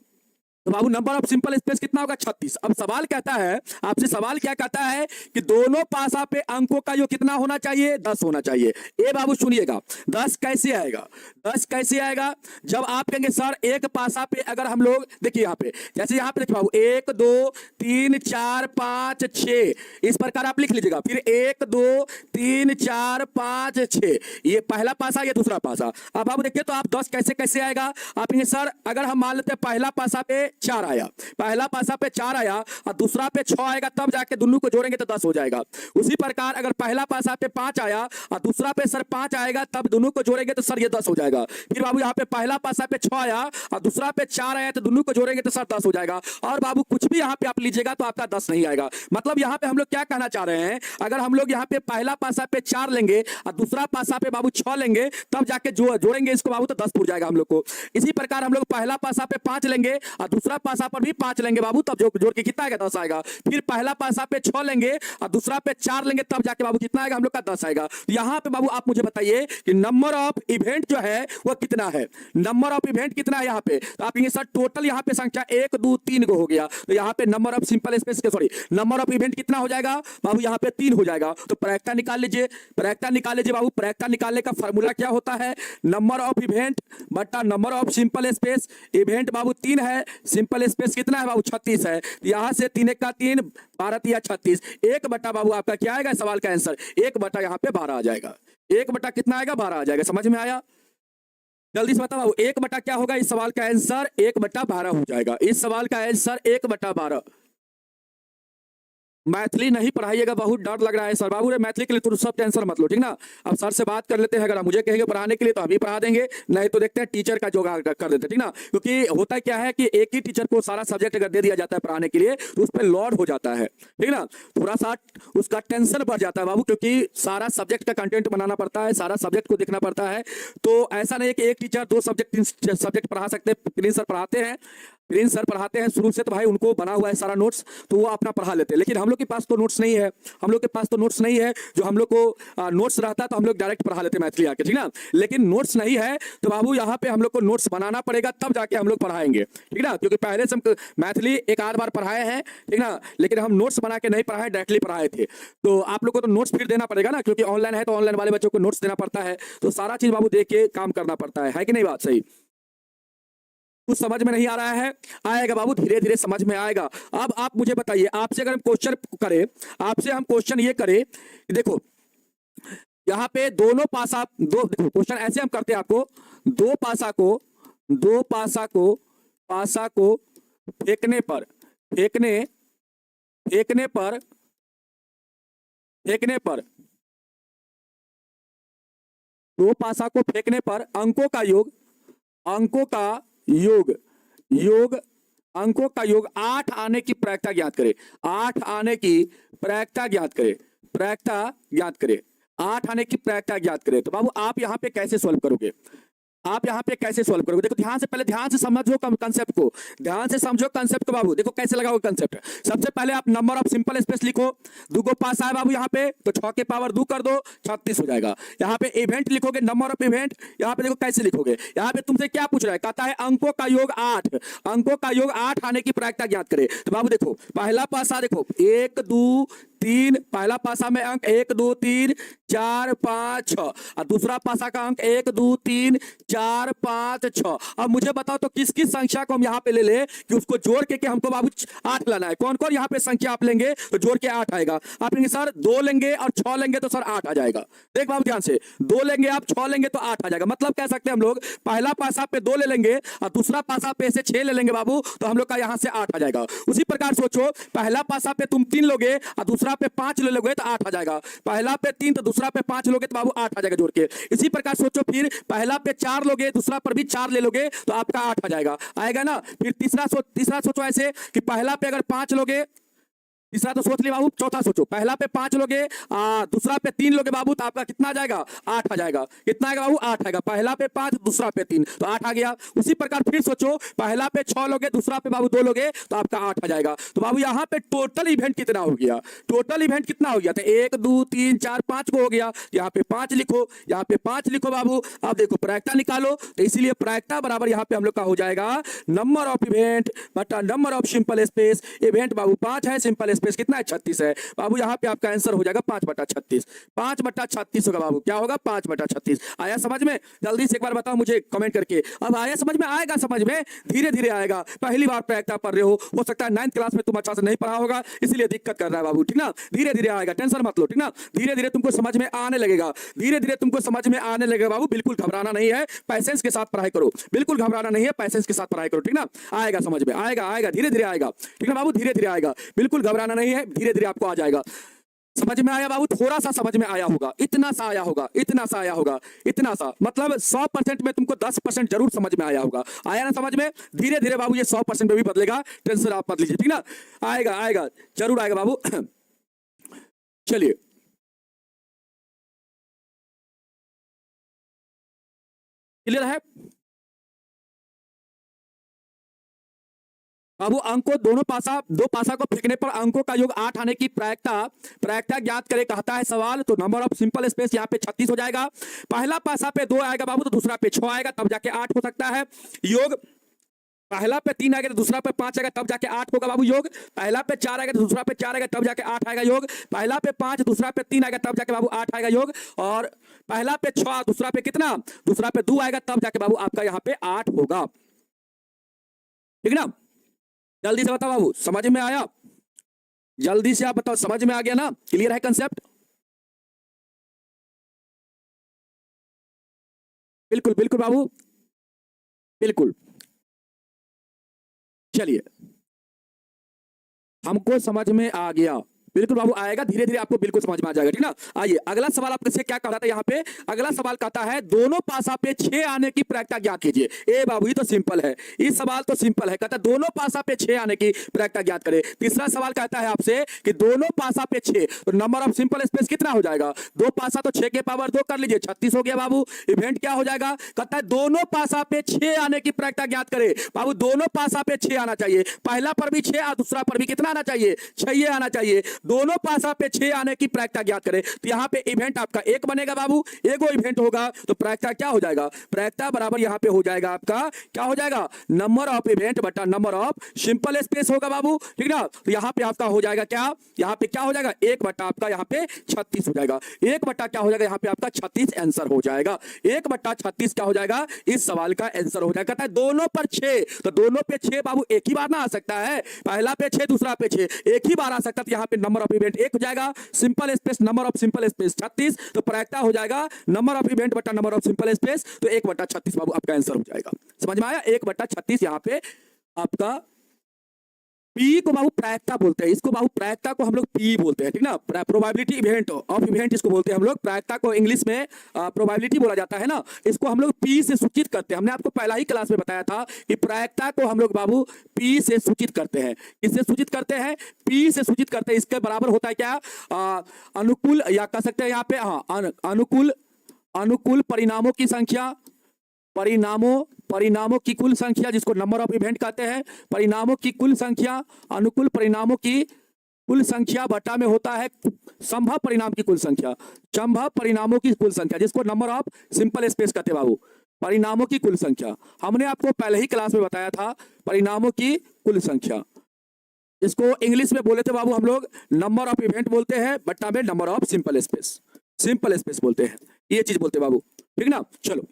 तो बाबू नंबर ऑफ सिंपल स्पेस कितना होगा? 36। अब सवाल कहता है आपसे, सवाल क्या कहता है कि दोनों पासा पे अंकों का योग कितना होना चाहिए? 10 होना चाहिए। ए बाबू सुनिएगा, 10 कैसे आएगा? 10 कैसे आएगा? जब आप कहेंगे सर एक पासा पे अगर हम लोग देखिए यहाँ पे, जैसे यहाँ पे देखिए बाबू 1 2 3 4 5 6 इस प्रकार आप लिख लीजिएगा। फिर 1 2 3 4 5 6 ये पहला पासा, ये दूसरा पासा। अब बाबू देखिए तो आप 10 कैसे कैसे आएगा? आप कहेंगे सर अगर हम मान लेते हैं पहला पासा पे 4 आया, पहला पासा पे 4 आया और दूसरा पे 6 आएगा, तब जाके दोनों को जोड़ेंगे तो 10 हो जाएगा। उसी प्रकार अगर पहला पासा पे 5 आया और दूसरा पे सर 5 आएगा, तब दोनों को जोड़ेंगे तो सर ये 10 हो जाएगा। फिर बाबू यहाँ पे पहला पासा पे 6 आया और दूसरा पे 4 आया, तो दोनों को जोड़ेंगे तो सर 10 हो जाएगा। और बाबू कुछ भी यहाँ पे आप लीजिएगा तो आपका 10 नहीं आएगा। मतलब यहाँ पे हम लोग क्या कहना चाह रहे हैं, अगर हम लोग यहाँ पे पहला पासा पे 4 लेंगे और दूसरा पासा पे बाबू 6 लेंगे, तब जाके जोड़ेंगे इसको बाबू तो 10 फूट जाएगा हम लोग को। इसी प्रकार हम लोग पहला पासा पे 5 लेंगे और दूसरा पासा पर भी 5 लेंगे बाबू, तब जोड़ के कितना आएगा? 10 आएगा। फिर पहला पासा पे 6 लेंगे और दूसरा पे 4 लेंगे, तब जाके बाबू कितना आएगा? हम लोग का 10 आएगा। यहाँ पे बाबू आप मुझे बताइए कि नंबर ऑफ इवेंट जो है वो कितना है? नंबर ऑफ इवेंट कितना है यहाँ पे? तो आप कहेंगे सर टोटल यहाँ पे संख्या 1 2 3 को हो गया, तो यहाँ पे नंबर ऑफ सिंपल स्पेस के सॉरी नंबर ऑफ इवेंट कितना हो जाएगा बाबू? यहाँ पे 3 हो जाएगा। तो प्रायिकता निकाल लीजिए, प्रायिकता निकाल लीजिए बाबू। प्रायिकता निकालने का फॉर्मूला क्या होता है? नंबर ऑफ इवेंट बटा number of simple space. Event बाबू 3 है, सिंपल स्पेस कितना है बाबू? 36 है। यहां से 3 1 का 3 12 3 36 1 बटा बाबू आपका क्या आएगा सवाल का आंसर? 1 बटा यहाँ पे 12 आ जाएगा। 1 बटा कितना आएगा? 12 आ जाएगा। समझ में आया? जल्दी से बताओ 1 बटा क्या होगा? इस सवाल का आंसर 1 बटा 12 हो जाएगा। इस सवाल का आंसर 1 बटा 12। मैथिली नहीं पढ़ाइएगा, बहुत डर लग रहा है सर। बाबू रे मैथिली के लिए तो सब टेंशन मत लो, ठीक ना। अब सर से बात कर लेते हैं, अगर आप मुझे कहेंगे पढ़ाने के लिए तो अभी पढ़ा देंगे, नहीं तो देखते हैं टीचर का जुगाड़ कर देते हैं, ठीक ना। क्योंकि होता क्या है कि एक ही टीचर को सारा सब्जेक्ट अगर दे दिया जाता है पढ़ाने के लिए तो उस पर लोड हो जाता है, ठीक ना। थोड़ा सा उसका टेंशन बढ़ जाता है बाबू, क्योंकि सारा सब्जेक्ट का कंटेंट बनाना पड़ता है, सारा सब्जेक्ट को देखना पड़ता है। तो ऐसा नहीं कि एक टीचर 2 सब्जेक्ट 3 सब्जेक्ट पढ़ा सकते हैं। प्रिंस सर पढ़ाते हैं, प्रिंस सर पढ़ाते हैं शुरू से, तो भाई उनको बना हुआ है सारा नोट्स, तो वो अपना पढ़ा लेते हैं। लेकिन हम लोग के पास तो नोट्स नहीं है, हम लोग के पास तो नोट्स नहीं है। जो हम लोग को नोट्स रहता है तो हम लोग डायरेक्ट पढ़ा लेते हैं मैथिली आके, ठीक ना। लेकिन नोट्स नहीं है तो बाबू यहाँ पे हम लोग को नोट्स बनाना पड़ेगा, तब जाके हम लोग पढ़ाएंगे, ठीक ना। क्योंकि पहले से हम मैथिली एक आध बार पढ़ाए हैं, ठीक ना, लेकिन हम नोट्स बना के नहीं पढ़ाए, डायरेक्टली पढ़ाए थे। तो आप लोग को तो नोट्स फिर देना पड़ेगा ना, क्योंकि ऑनलाइन है तो ऑनलाइन वाले बच्चों को नोट्स देना पड़ता है। तो सारा चीज बाबू देख के काम करना पड़ता है कि नहीं? बात सही। कुछ समझ में नहीं आ रहा है? आएगा बाबू, धीरे धीरे समझ में आएगा। अब आप मुझे बताइए, आपसे अगर हम क्वेश्चन करें, आपसे हम क्वेश्चन ये करें, देखो यहाँ पे दोनों पासा देखो क्वेश्चन ऐसे हम करते हैं आपको, दो पासा को फेंकने पर दो पासा को फेंकने पर अंकों का योग 8 आने की प्रायिकता ज्ञात करें। 8 आने की प्रायिकता ज्ञात करें। 8 आने की प्रायिकता ज्ञात करें। तो बाबू आप यहाँ पे कैसे सॉल्व करोगे? देखो ध्यान से समझो कंसेप्ट को, बाबू। देखो कैसे लगाओगे कंसेप्ट। सबसे पहले आप नंबर ऑफ सिंपल स्पेस लिखो। 2 को पास आया बाबू यहाँ पे, तो 6 के पावर 2 कर दो, 36 हो जाएगा। यहाँ पे इवेंट लिखोगे, नंबर ऑफ इवेंट। यहाँ पे देखो कैसे लिखोगे, यहाँ पे तुमसे क्या पूछ रहा है, कहता है अंकों का योग 8 आने की प्रायिकता ज्ञात करे। तो बाबू देखो पहला पासा देखो 1 2 3, पहला पासा में अंक 1 2 3 4 5 6 और दूसरा पासा का अंक 1 2 3 4 5 6। अब मुझे बताओ तो किस किस संख्या को हम यहाँ पे ले ले कि उसको जोड़ के हमको बाबू 8 लाना है। कौन कौन यहाँ पे संख्या आप लेंगे तो जोड़ के 8 आएगा। आप लेंगे सर 2 लेंगे और 6 लेंगे तो सर 8 आ जाएगा। देख बाबू ध्यान से, 2 लेंगे आप 6 लेंगे तो 8 आ जाएगा। मतलब कह सकते हैं हम लोग पहला पासा पे 2 ले लेंगे और दूसरा पासा पे से 6 ले लेंगे बाबू, तो हम लोग का यहाँ से 8 आ जाएगा। उसी प्रकार सोचो पहला पासा पे तुम 3 लोगे और दूसरा पे 5 ले लोगे तो 8 आ जाएगा, पहला पे 3 तो दूसरा पे 5 लोगे तो बाबू 8 आ जाएगा जोड़ के। इसी प्रकार सोचो, फिर पहला पे 4 लोगे, दूसरा पर भी 4 ले लोगे तो आपका 8 आ जाएगा, आएगा ना। फिर तीसरा सोचो ऐसे कि पहला पे अगर 5 लोगे, तीसरा तो सोच लिया बाबू, चौथा सोचो, पहला पे 5 लोगे, दूसरा पे 3 लोगे बाबू, तो आपका कितना आ जाएगा, 8 आ जाएगा। कितना आएगा बाबू, 8 आएगा, पहला पे 5 दूसरा पे 3 तो 8 आ गया। उसी प्रकार फिर सोचो, पहला पे 6 लोगे, दूसरा पे बाबू 2 लोगे तो आपका 8 आ जाएगा। तो बाबू यहाँ पे टोटल इवेंट कितना हो गया, टोटल इवेंट कितना हो गया, तो 1 2 3 4 5 को हो गया, यहाँ पे 5 लिखो, यहाँ पे 5 लिखो बाबू। अब देखो प्रायिकता निकालो, तो इसीलिए प्रायिकता बराबर यहाँ पे हम लोग का हो जाएगा नंबर ऑफ इवेंट बटा number of simple space. Event बाबू 5 है, सिंपल स्पेस कितना है, 36 है बाबू। यहाँ पे आपका आंसर हो जाएगा 5/36, 5/36 होगा बाबू, क्या होगा, 5/36। आया समझ में, जल्दी से एक बार बताओ मुझे कमेंट करके। अब आया समझ में, आएगा समझ में, धीरे धीरे आएगा। पहली बार प्रायिकता पढ़ रहे हो सकता है 9th क्लास में तुम अच्छा से नहीं पढ़ा होगा, इसलिए दिक्कत कर रहा है बाबू, ठीक ना। धीरे धीरे आएगा, टेंशन मत लो, ठीक ना। धीरे धीरे तुमको समझ में आने लगेगा, धीरे धीरे तुमको समझ में आने लगेगा बाबू। बिल्कुल घबराना नहीं है, पैसेंस के साथ पढ़ाई करो, बिल्कुल घबराना नहीं है, पैसेंस के साथ पढ़ाई करो, ठीक ना। आएगा समझ में, आएगा आएगा, धीरे धीरे आएगा, ठीक ना बाबू, धीरे धीरे आएगा, बिल्कुल घबराना नहीं है, धीरे धीरे आपको आ जाएगा। समझ में आया बाबू, थोड़ा सा समझ में आया होगा, इतना सा आया होगा, इतना सा आया होगा, इतना सा, मतलब 100% में तुमको 10% जरूर समझ में आया होगा। आया ना समझ में, धीरे धीरे बाबू ये 100% में भी बदलेगा, टेंशन आप मत लीजिए, ठीक ना। आएगा आएगा, जरूर आएगा बाबू। चलिए क्लियर है बाबू। अंकों दो पासा को फेंकने पर अंकों का योग 8 आने की प्रायिकता ज्ञात करे कहता है सवाल। तो नंबर ऑफ सिंपल स्पेस यहाँ पे 36 हो जाएगा। पहला पासा पे 2 आएगा बाबू, तो दूसरा पे 6 आएगा, तब जाके 8 हो सकता है। योग पहला पे 3 आएगा तो दूसरा पे 5 आएगा, तब जाके 8 होगा बाबू योग। पहला पे 4 आएगा तो दूसरा पे 4 आएगा, तब जाके 8 आएगा योग। पहला पे 5 दूसरा पे 3 आएगा, तब जाके बाबू 8 आएगा योग। और पहला पे 6 दूसरा पे कितना, दूसरा पे 2 आएगा, तब जाके बाबू आपका यहाँ पे 8 होगा, ठीक ना। जल्दी से बताओ बाबू, समझ में आया, जल्दी से आप बताओ, समझ में आ गया ना, क्लियर है कंसेप्ट। बिल्कुल बिल्कुल बाबू, बिल्कुल। चलिए हमको समझ में आ गया, बिल्कुल बाबू आएगा, धीरे धीरे आपको बिल्कुल समझ में आ जाएगा, ठीक ना। आइए अगला सवाल आपसे क्या कह रहा था यहाँ पे, अगला सवाल कहता है दोनों पासा पे 6 आने की प्रायिकता ज्ञात कीजिए। ए बाबू ये तो सिंपल है, इस सवाल तो सिंपल है, कहता है दोनों पासा पे 6 आने की प्रायिकता ज्ञात करें। तीसरा सवाल कहता है आपसे कि दोनों पासा पे 6, तो नंबर ऑफ सिंपल स्पेस कितना हो जाएगा, 2 पासा तो 6 के पावर 2 कर लीजिए, 36 हो गया बाबू। इवेंट क्या हो जाएगा, कहता है दोनों पासा पे 6 आने की प्रायिकता ज्ञात करें। बाबू दोनों पासा पे 6 आना चाहिए, पहला पर भी 6 और दूसरा पर भी कितना आना चाहिए, 6 आना चाहिए। दोनों पासा पे 6 आने की प्रायिकता ज्ञात करें। तो यहाँ पे इवेंट आपका 1 बनेगा बाबू, एगो इवेंट होगा, तो प्रायिकता क्या हो जाएगा, प्रायिकता बराबर यहाँ पे हो जाएगा आपका, क्या हो जाएगा, नंबर ऑफ इवेंट बटा नंबर ऑफ सिंपल स्पेस होगा बाबू, ठीक ना। तो यहाँ पे आपका हो जाएगा क्या, यहाँ पे क्या हो जाएगा, 1 बटा आपका यहाँ पे 36 हो जाएगा, 1 बटा क्या हो जाएगा, यहाँ पे आपका 36 आंसर हो जाएगा। 1/36 क्या हो जाएगा, इस सवाल का आंसर हो जाएगा। कहता है दोनों पर 6, तो दोनों पे 6 बाबू एक ही बार ना आ सकता है, पहला पे 6 दूसरा पे 6 एक ही बार आ सकता है। तो यहाँ पे नंबर ऑफ इवेंट 1 हो जाएगा, simple space number of simple space 36, तो प्रायिकता हो जाएगा नंबर ऑफ इवेंट बटा नंबर ऑफ सिंपल स्पेस, तो 1/36 बाबू आपका आंसर हो जाएगा। समझ में आया, 1/36 यहाँ पे आपका। पी को बाबू प्रायिकता बोलते हैं, इसको बाबू प्रायिकता को हम लोग पी बोलते हैं, ठीक ना। प्रोबेबिलिटी इवेंट ऑफ इवेंट इसको बोलते हैं हम लोग, प्रायिकता को इंग्लिश में प्रोबेबिलिटी बोला जाता है ना। इसको हम लोग पी से सूचित करते हैं, हमने आपको पहला ही क्लास में बताया था कि प्रायिकता को हम लोग बाबू पी से सूचित करते हैं। किससे सूचित करते हैं, पी से सूचित करते हैं। इसके बराबर होता है क्या, अनुकूल, या कह सकते हैं यहाँ पे हाँ अनुकूल परिणामों की संख्या, परिणामों की कुल संख्या, जिसको नंबर ऑफ इवेंट कहते हैं। परिणामों की कुल संख्या, अनुकूल परिणामों की कुल संख्या बटा में होता है संभव परिणाम की कुल संख्या, संभव परिणामों की कुल संख्या, जिसको नंबर ऑफ सिंपल स्पेस कहते हैं बाबू। परिणामों की कुल संख्या हमने आपको पहले ही क्लास में बताया था, परिणामों की कुल संख्या, इसको इंग्लिश में बोले थे बाबू हम लोग नंबर ऑफ इवेंट बोलते हैं, बट्टा में नंबर ऑफ सिंपल स्पेस बोलते हैं, ये चीज बोलते हैं बाबू, ठीक ना। चलो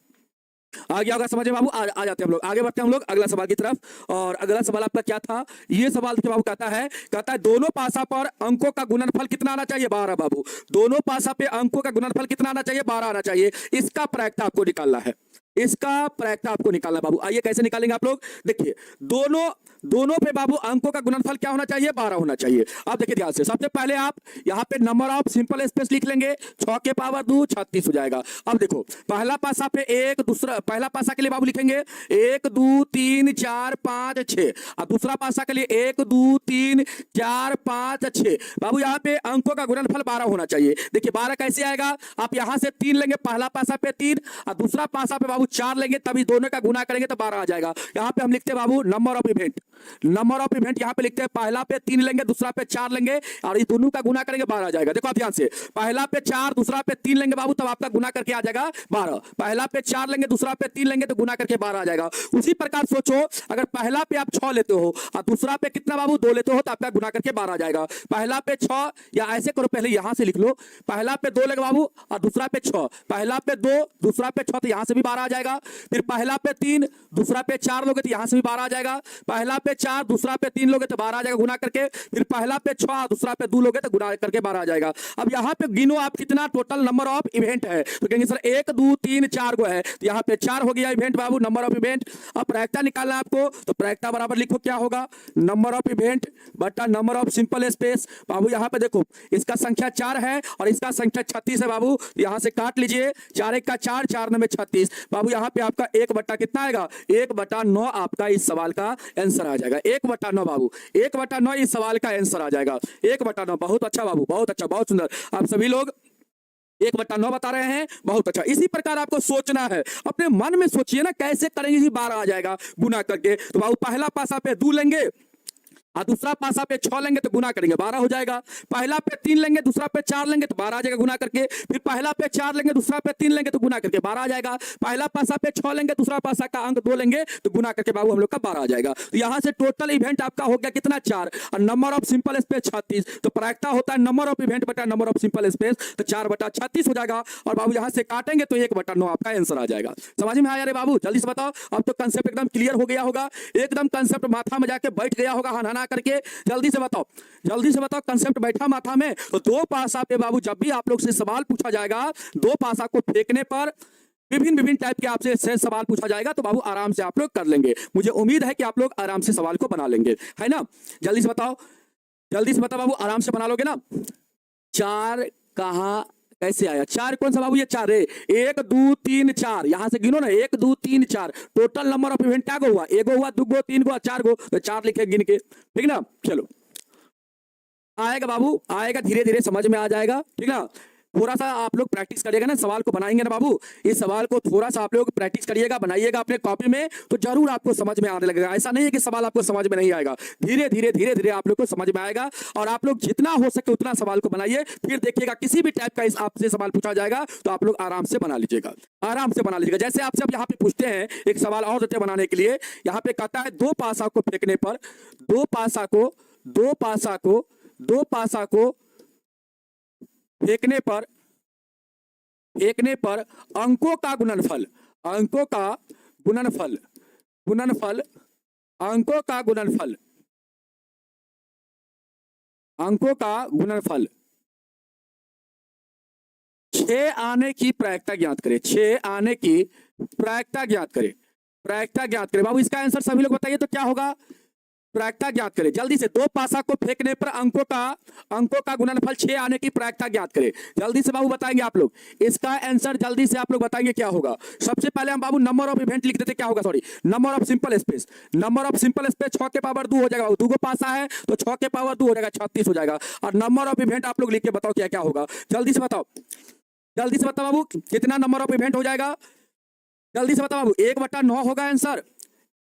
आगे होगा समझे बाबू, आ जाते हैं हम लोग, आगे बढ़ते हैं हम लोग अगला सवाल की तरफ। और अगला सवाल आपका क्या था, ये सवाल बाबू कहता है दोनों पासा पर अंकों का गुणनफल कितना आना चाहिए, 12 बाबू। दोनों पासा पे अंकों का गुणनफल कितना आना चाहिए, 12 आना चाहिए। इसका प्रायिकता आपको निकालना है, इसका प्रैक्टा आपको निकालना बाबू। आइए कैसे निकालेंगे आप लोग, देखिए दोनों दोनों पे बाबू अंकों का गुणनफल क्या होना चाहिए, 12 होना चाहिए। अब देखिए ध्यान से, सबसे पहले आप यहाँ पे नंबर ऑफ सिंपल स्पेस लिख लेंगे, 6 के पावर 2 36 हो जाएगा। अब देखो पहला पासा पे एक, दूसरा पहला पासा के लिए बाबू लिखेंगे 1 2 3 4 5 6, और दूसरा पासा के लिए 1 2 3 4 5 6। बाबू यहाँ पे अंकों का गुणनफल 12 होना चाहिए। देखिए 12 कैसे आएगा, आप यहाँ से 3 लेंगे, पहला पासा पे 3 और दूसरा पासा पे बाबू 4 लेंगे, तभी दोनों का गुना करेंगे तो 12 आ जाएगा। यहाँ पे हम लिखते हैं बाबू number of event, number of event यहाँ पे लिखते हैं, पहला पे 3 लेंगे, दूसरा पे 4 लेंगे और इस दोनों का गुना करेंगे 12 आ जाएगा। देखो आप ध्यान से, पहला पे 4 दूसरा पे 3 लेंगे बाबू, तब आपका गुना करके आ जाएगा 12। पहला पे 4 लेंगे, दूसरा पे 3 लेंगे तो गुना करके 12 आ जाएगा। उसी प्रकार सोचो, अगर पहला पे आप 6 लेते हो और दूसरा पे कितना बाबू 2 लेते हो तो आपका गुना करके 12 आ जाएगा। पहला पे 6, या ऐसे करो, पहले यहां से लिख लो, पहला पे 2 लेंगे बाबू और दूसरा पे 6, पहला पे 2 दूसरा पे 6 तो यहां से भी 12 आ जाएगा। फिर पहला पे 3 दूसरा पे 4 लोगे तो यहां से भी 12 आ जाएगा। पहला पे 4 दूसरा पे 3 लोगे तो 12 आ जाएगा गुना करके। फिर पहला पे 6 दूसरा पे 2 लोगे तो गुना करके 12 आ जाएगा। अब यहाँ पे गिनो आप कितना टोटल नंबर ऑफ इवेंट है, तो कहेंगे सर 1 2 3 4 को है, तो यहाँ पे 4 हो गया event Babu, number of event. अब प्रैक्टा निकालना आपको, तो प्रैक्टा बराबर लिखो क्या होगा, नंबर ऑफ इवेंट बटा नंबर ऑफ सिंपल स्पेस। बाबू यहाँ पे देखो इसका संख्या 4 है और इसका संख्या 36 है बाबू, यहाँ से काट लीजिए, 4 1 का 4 4 9 में 36। बाबू यहाँ पे आपका 1 बटा कितना आएगा, 1 बटा 9 आपका इस सवाल का आंसर आ जाएगा। 1 बटा 9 बाबू, 1 बटा 9 इस सवाल का आंसर आ जाएगा। 1 बटा 9, बहुत अच्छा बाबू, बहुत अच्छा, बहुत सुंदर। आप सभी लोग 1 बटा 9 बता रहे हैं, बहुत अच्छा। इसी प्रकार आपको सोचना है, अपने मन में सोचिए ना कैसे करेंगे, 12 आ जाएगा गुना करके। तो बाबू पहला पासा पे 2 लेंगे और दूसरा पासा पे 6 लेंगे तो गुना करेंगे 12 हो जाएगा। पहला पे 3 लेंगे, दूसरा पे 4 लेंगे तो 12 आ जाएगा गुना करके। फिर पहला पे 4 लेंगे, दूसरा पे 3 लेंगे तो गुना करके 12 आ जाएगा। पहला पासा पे 6 लेंगे, दूसरा पासा का अंक 2 लेंगे तो गुना करके बाबू हम लोग का 12 आ जाएगा। तो यहाँ से टोटल इवेंट आपका हो गया कितना, 4, और नंबर ऑफ सिंपल स्पेस 36। तो प्रैक्टा होता है नंबर ऑफ इवेंट बटा नंबर ऑफ सिंपल स्पेस, तो 4 बटा 36 हो जाएगा। और बाबू यहाँ से काटेंगे तो 1 बटा 9 आपका आंसर आ जाएगा। समझ में आया रे बाबू, जल्दी से बताओ। अब तो कंसेप्ट एकदम क्लियर हो गया होगा, एकदम कंसेप्ट माथा में जाके बैठ गया होगा हनहना करके। जल्दी से बताओ, जल्दी से बताओ, कंसेप्ट बैठा माथा में। तो 2 पासा पे बाबू जब भी आप लोग से सवाल पूछा जाएगा, 2 पासा को फेंकने पर विभिन्न विभिन्न टाइप के आपसे सवाल पूछा जाएगा, तो बाबू आराम से आप लोग कर लेंगे। मुझे उम्मीद है कि आप लोग आराम से सवाल को बना लेंगे, है ना। जल्दी से बताओ, जल्दी से बताओ बाबू, आराम से बना लोगे ना। 4 कहां कैसे आया, 4 कौन सा बाबू, ये 4 है, 1 2 3 4, यहां से गिनो ना, 1 2 3 4। टोटल नंबर ऑफ इवेंट क्या हुआ, 1 हुआ, 2 3 हुआ, 4 गो, तो 4 लिखे गिन के, ठीक ना। चलो आएगा बाबू, आएगा, धीरे धीरे समझ में आ जाएगा, ठीक ना। थोड़ा सा आप लोग प्रैक्टिस करिएगा ना, सवाल को बनाएंगे ना बाबू, इस सवाल को थोड़ा सा आप लोग प्रैक्टिस करिएगा, बनाइएगा अपने कॉपी में, तो जरूर आपको समझ में आने लगेगा। ऐसा नहीं है कि सवाल आपको समझ में नहीं आएगा, धीरे धीरे धीरे धीरे आप लोग को समझ में आएगा। और आप लोग जितना हो सके उतना सवाल को बनाइए, फिर देखिएगा किसी भी टाइप का आपसे सवाल पूछा जाएगा तो आप लोग आराम से बना लीजिएगा, आराम से बना लीजिएगा। जैसे आपसे अब यहाँ पे पूछते हैं एक सवाल और देते बनाने के लिए, यहाँ पे कहता है 2 पासा को फेंकने पर, 2 पासा को, 2 पासा को, 2 पासा को फेंकने पर, फेंकने पर अंकों का गुणनफल, अंकों का गुणनफल, गुणनफल, अंकों का गुणनफल, अंकों का गुणनफल 6 आने की प्रायिकता ज्ञात करें, 6 आने की प्रायिकता ज्ञात करें, प्रायिकता ज्ञात करें। बाबू इसका आंसर सभी लोग बताइए तो क्या होगा, प्रायिकता ज्ञात करें। जल्दी से, 2 पासा को फेंकने पर अंकों का गुणनफल 6 आने की प्रायिकता ज्ञात करें। जल्दी से बाबू बताएंगे आप लोग इसका आंसर, जल्दी से आप लोग बताएंगे क्या होगा। सबसे पहले हम बाबू नंबर ऑफ इवेंट लिख देते, क्या होगा, sorry, number of simple space, number of simple space 6 के पावर 2 हो जाएगा, 2 को पासा है तो 6 के पावर 2 हो जाएगा, 36 हो जाएगा। और नंबर ऑफ इवेंट आप लोग लिख के बताओ क्या क्या होगा, जल्दी से बताओ, जल्दी से बताओ बाबू कितना नंबर ऑफ इवेंट हो जाएगा, जल्दी से बताओ बाबू। 1 बटा 9 होगा आंसर,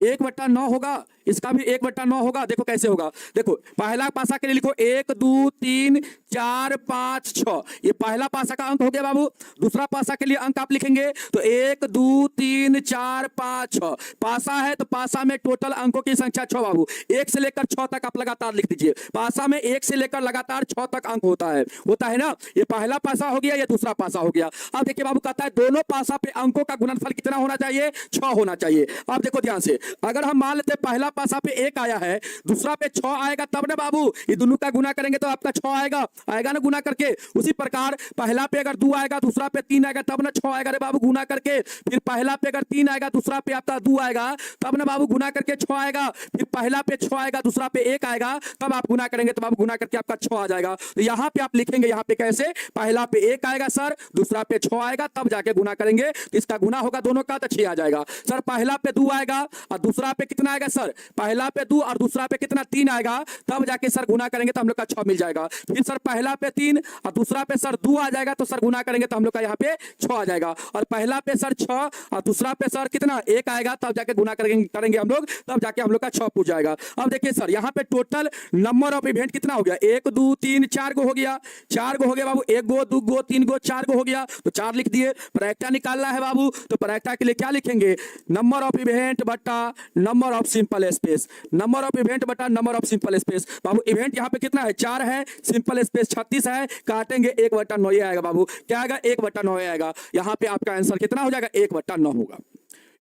1 बटा 9 होगा, इसका भी 1 बटा 9 होगा। देखो कैसे होगा, देखो पहला पासा के लिए लिखो 1 2 3 4 5 6, ये पहला पासा का अंक हो गया बाबू। दूसरा पासा के लिए अंक आप लिखेंगे तो 1 2 3 4 5 6, पासा है तो पासा में टोटल अंकों की संख्या 6 बाबू, 1 से लेकर 6 तक आप लगातार लिख दीजिए। पासा में 1 से लेकर लगातार 6 तक अंक होता है ना। ये पहला पासा हो गया, ये दूसरा पासा हो गया। अब देखिए बाबू कहता है दोनों पासा पे अंकों का गुणनफल कितना होना चाहिए, 6 होना चाहिए। अब देखो ध्यान से, अगर हम मान लेते पहला पासा पे 1 आया है, दूसरा पे 6 आएगा तब ना बाबू, ये दोनों का गुना करेंगे तो आपका 6 आएगा, आएगा ना गुना करके। उसी प्रकार पहला पे अगर 2 आएगा, दूसरा पे 3 आएगा तब ना 6 आएगा रे बाबू गुना करके। फिर पहला पे अगर 3 आएगा, दूसरा पे आपका 2 आएगा तब ना बाबू गुना करके 6 आएगा। फिर पहला पे 6 आएगा, दूसरा पे 1 आएगा, तब आप गुना करेंगे तो बाबू गुना करके आपका 6 आ जाएगा। तो यहाँ पे आप लिखेंगे, यहाँ पे कैसे, पहला पे 1 आएगा सर, दूसरा पे 6 आएगा, तब जाके गुना करेंगे, इसका गुना होगा दोनों का तो 6 आ जाएगा। सर पहला पे 2 आएगा और दूसरा पे कितना आएगा सर, पहला पे 2 और दूसरा पे कितना 3 आएगा, तब जाके सर गुना करेंगे तो हम लोग का 6 मिल जाएगा। फिर सर पहला पे 3 और दूसरा पे सर 2 आ जाएगा, तो सर गुना करेंगे तो हम लोग का यहाँ पे 6 आ जाएगा। और पहला पे सर 6 और दूसरा पे सर कितना 1 आएगा, तब जाके गुना करेंगे हम लोग, तब जाके हम लोग का 6 पूछ जाएगा। अब देखिए सर यहाँ पे टोटल नंबर ऑफ इवेंट कितना हो गया, 1 2 3 4 गो हो गया, 4 गो हो गया बाबू, 1 गो 2 गो 3 गो 4 गो हो गया, तो 4 लिख दिए। प्रैक्टा निकालना है बाबू, तो प्रैक्टा के लिए क्या लिखेंगे, नंबर ऑफ इवेंट बटा number of simple space, number of event बटा नंबर ऑफ सिंपल स्पेस। बाबू इवेंट यहाँ पे कितना है, 4 है, सिंपल स्पेस 36 है, काटेंगे 1/9 आएगा बाबू, क्या आएगा 1/9 आएगा। यहाँ पे आपका आंसर कितना हो जाएगा, 1/9 होगा,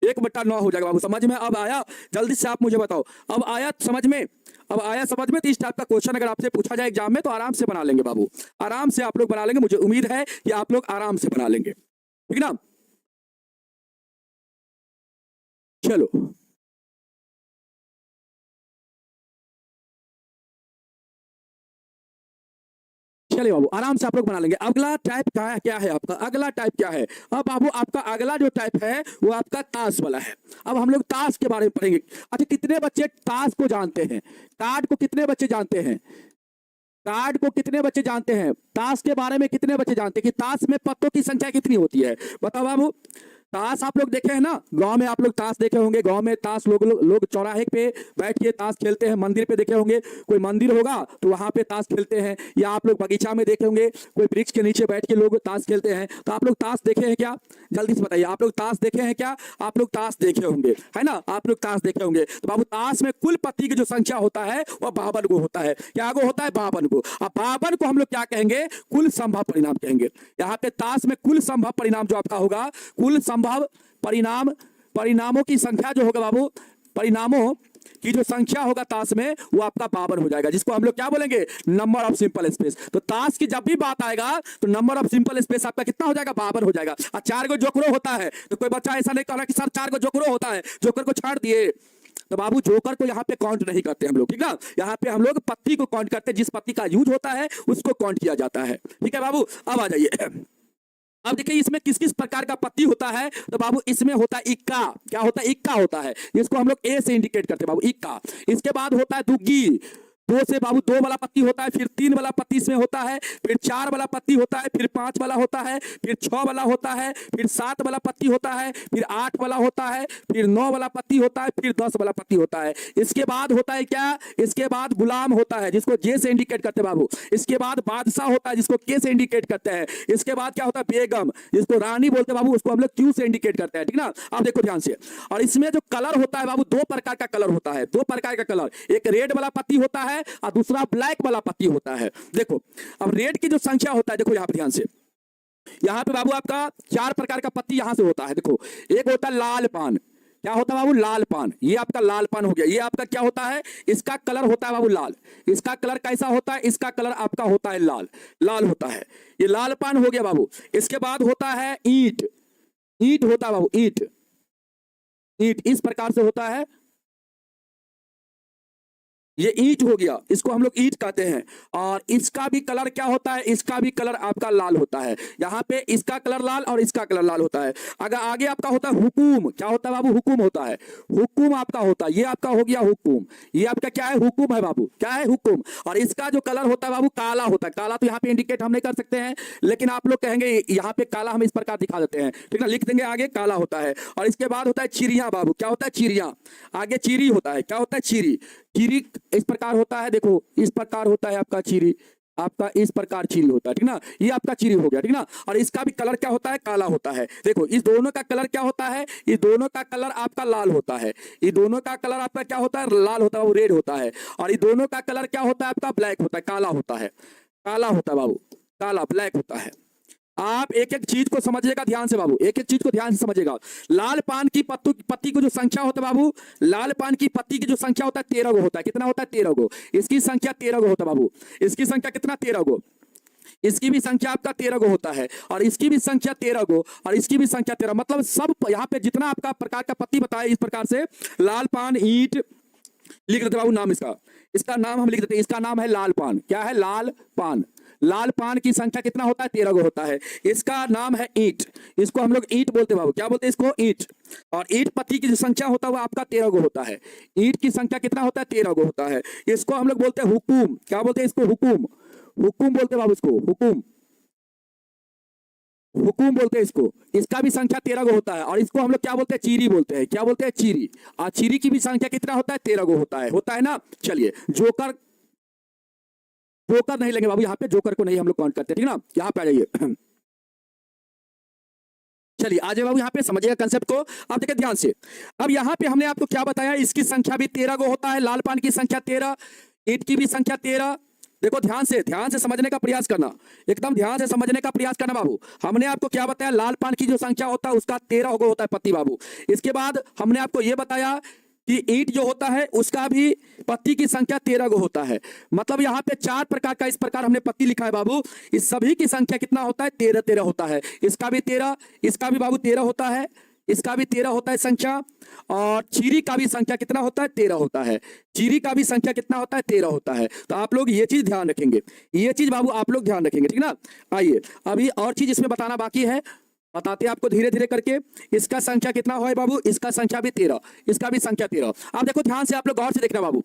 1/9 हो जाएगा बाबू। समझ में अब आया, जल्दी से आप मुझे बताओ, अब आया समझ में, अब आया समझ में। तो इस टाइप का क्वेश्चन अगर आपसे पूछा जाए एग्जाम में तो आराम से बना लेंगे बाबू, आराम से आप लोग बना लेंगे, मुझे उम्मीद है कि आप लोग आराम से बना लेंगे, ठीक ना। चलो चलिए बाबू, आराम से आप लोग बना लेंगे। अगला टाइप क्या है आपका, अगला टाइप क्या है। अब बाबू आपका अगला जो टाइप है वो आपका ताश वाला है। अब हम लोग ताश के बारे में पढ़ेंगे। अच्छा कितने बच्चे ताश को जानते हैं, कार्ड को कितने बच्चे जानते हैं, कार्ड को कितने बच्चे जानते हैं, ताश के बारे में कितने बच्चे जानते हैं कि ताश में पत्तों की संख्या कितनी होती है, बताओ बाबू। ताश आप लोग देखे हैं ना, गांव में आप लोग ताश देखे होंगे, गांव में ताश लोग चौराहे पे बैठ के ताश खेलते हैं। मंदिर पे देखे होंगे, कोई मंदिर होगा तो वहां पे ताश खेलते हैं, या आप लोग बगीचा में देखे होंगे कोई वृक्ष के नीचे बैठ के लोग ताश खेलते हैं। तो आप लोग ताश देखे हैं क्या, जल्दी से बताइए, आप लोग ताश देखे हैं क्या, आप लोग ताश देखे होंगे है ना, आप लोग ताश देखे होंगे। तो बाबू ताश में कुल पत्ती की जो संख्या होता है वह 52 गो होता है, क्या गो होता है 52 गो। अब 52 को हम लोग क्या कहेंगे, कुल संभव परिणाम कहेंगे। यहाँ पे ताश में कुल संभव परिणाम जो आपका होगा, कुल संभव परिणामों की संख्या जो होगा बाबू, परिणामों की जो संख्या होगा ताश में वो आपका 52 हो जाएगा, जिसको हम लोग क्या बोलेंगे, नंबर ऑफ सिंपल स्पेस। तो ताश की जब भी बात आएगा तो नंबर ऑफ सिंपल स्पेस आपका कितना हो जाएगा, 52 हो जाएगा। और 4 गो जोकरो होता है, तो कोई बच्चा ऐसा नहीं कह रहा कि सर 4 गो जोकरो होता है, जोकर को छाड़ दिए। तो बाबू जोकर को यहाँ पे काउंट नहीं करते हम लोग, ठीक ना, यहाँ पे हम लोग पत्ती को काउंट करते हैं, जिस पत्ती का यूज होता है उसको काउंट किया जाता है, ठीक है बाबू। अब आ जाइए, अब देखिए इसमें किस किस प्रकार का पत्ती होता है। तो बाबू इसमें होता है इक्का, क्या होता है, इक्का होता है, इसको हम लोग ए से इंडिकेट करते हैं बाबू, इक्का। इसके बाद होता है दुग्गी, 2 से बाबू 2 वाला पत्ती होता है, फिर 3 वाला पत्ती इसमें होता है, फिर 4 वाला पत्ती होता है, फिर 5 वाला होता है, फिर 6 वाला होता है, फिर 7 वाला पत्ती होता है, फिर 8 वाला होता है, फिर 9 वाला पत्ती होता है, फिर 10 वाला पत्ती होता है। इसके बाद होता है क्या, इसके बाद गुलाम होता है जिसको जे से इंडिकेट करते हैं बाबू। इसके बाद बादशाह होता है जिसको के से इंडिकेट करते हैं। इसके बाद क्या होता है, बेगम जिसको रानी बोलते हैं बाबू, उसको हम लोग क्यू से इंडिकेट करते हैं, ठीक ना। अब देखो ध्यान से, और इसमें जो कलर होता है बाबू, 2 प्रकार का कलर होता है, 2 प्रकार का कलर, एक रेड वाला पत्ती होता है और दूसरा ब्लैक वाला पत्ती होता है। देखो अब रेड की जो संख्या होता है, देखो यहाँ पे ध्यान से, यहाँ पे बाबू आपका 4 प्रकार का पत्ती यहां से होता है। देखो एक होता है लाल पान, क्या होता है बाबू, लाल पान, ये आपका लाल पान हो गया। ये आपका क्या होता है, इसका कलर होता है बाबू लाल, इसका कलर कैसा होता है, इसका कलर आपका होता है लाल, लाल होता है, ये लाल पान हो गया बाबू। इसके बाद होता है ईंट, ईंट होता है बाबू, ईंट, ईंट इस प्रकार से होता है, ये ईंट हो गया, इसको हम लोग ईंट कहते हैं। और इसका भी कलर क्या होता है, इसका भी कलर आपका लाल होता है, यहाँ पे इसका कलर लाल और इसका कलर लाल होता है। अगर आगे आपका होता है हुकुम, क्या होता है बाबू, हुकुम होता है, हुकुम आपका होता है, ये आपका हो गया हुकुम, ये आपका क्या है, हुकुम है बाबू, क्या है, हुकुम। और इसका जो कलर होता है बाबू काला होता है, काला तो यहाँ पे इंडिकेट हम नहीं कर सकते हैं, लेकिन आप लोग कहेंगे यहाँ पे काला हम इस प्रकार दिखा देते हैं, ठीक ना, लिख देंगे आगे काला होता है। और इसके बाद होता है चिड़िया बाबू, क्या होता है, चिड़िया, आगे चीरी होता है, क्या होता है, चीरी, चीरी इस प्रकार होता है, देखो इस प्रकार होता है आपका चीरी, आपका इस प्रकार चीरी होता है, ठीक ना, ये आपका चीरी हो गया, ठीक ना। और इसका भी कलर क्या होता है, काला होता है। देखो इस दोनों का कलर क्या होता है, ये दोनों का कलर आपका लाल होता है, ये दोनों का कलर आपका क्या होता है, लाल होता है, वो रेड होता है। और ये दोनों का कलर क्या होता है आपका, ब्लैक होता है, काला होता है, काला होता है बाबू, काला ब्लैक होता है। आप एक एक चीज को समझिएगा ध्यान से बाबू, एक एक चीज को ध्यान से समझिएगा। लाल पान की पत्ती की जो संख्या होता है बाबू, लाल पान की पत्ती की जो संख्या होता है 13 गो होता है। कितना होता है? 13 गो। इसकी संख्या 13 गो होता है बाबू। इसकी संख्या कितना? 13 गो। इसकी भी संख्या आपका 13 गो होता है, और इसकी भी संख्या 13 गो, और इसकी भी संख्या 13। मतलब सब यहाँ पे जितना आपका प्रकार का पत्ती बताया इस प्रकार से लाल पान ईंट लिख देते बाबू नाम इसका। इसका नाम हम लिख देते हैं, इसका नाम है लाल पान। क्या है? लाल पान। लाल पान की संख्या कितना होता है? 13 गो होता है। इसका नाम है ईंट, इसको हम लोग ईंट बोलते बाबू। क्या बोलते हैं इसको? ईंट। और ईंट पत्ती की जो संख्या होता है वो आपका 13 गो होता है। ईंट की संख्या कितना होता है? 13 गो होता है। इसको हम लोग बोलते हैं हुकुम। क्या बोलते हैं इसको? हुकुम। हुकुम बोलते बाबू इसको, हुकुम। हुकुम बोलते हैं इसको। इसका भी संख्या 13 गो होता है, और इसको हम लोग क्या बोलते हैं? चीरी बोलते हैं। क्या बोलते हैं? चीरी। और चीरी की भी संख्या कितना होता है? 13 गो होता है ना। चलिए, जोकर, जोकर नहीं लेंगे बाबू यहाँ पे, जोकर को नहीं हम लोग काउंट करते, ठीक ना। यहाँ पे आ जाइए। चलिए आ जाए बाबू, यहाँ पे समझिएगा कंसेप्ट को। अब देखिए ध्यान से, अब यहाँ पे हमने आपको क्या बताया, इसकी संख्या भी 13 गो होता है। लाल पान की संख्या 13, ईंट की भी संख्या 13। देखो ध्यान से समझने का प्रयास करना, एकदम ध्यान से समझने का प्रयास करना बाबू। हमने आपको क्या बताया? लाल पान की जो संख्या होता है उसका 13 गो होता है पत्ती बाबू। इसके बाद हमने आपको यह बताया कि ईंट जो होता है उसका भी पत्ती की संख्या 13 गो होता है। मतलब यहाँ पे 4 प्रकार का इस प्रकार हमने पत्ती लिखा है बाबू। इस सभी की संख्या कितना होता है? 13 13 होता है। इसका भी 13, इसका भी बाबू 13 होता है, इसका भी 13 होता है संख्या। और चीरी का भी संख्या कितना होता है? 13 होता है। चीरी का भी संख्या कितना होता है? 13 होता है। तो आप लोग ये चीज ध्यान रखेंगे, ये चीज बाबू आप लोग ध्यान रखेंगे, ठीक ना। आइए अभी और चीज इसमें बताना बाकी है, बताते हैं आपको धीरे धीरे करके। इसका संख्या कितना है बाबू? इसका संख्या भी 13, इसका भी संख्या 13। अब देखो ध्यान से, आप लोग गौर से देखना बाबू।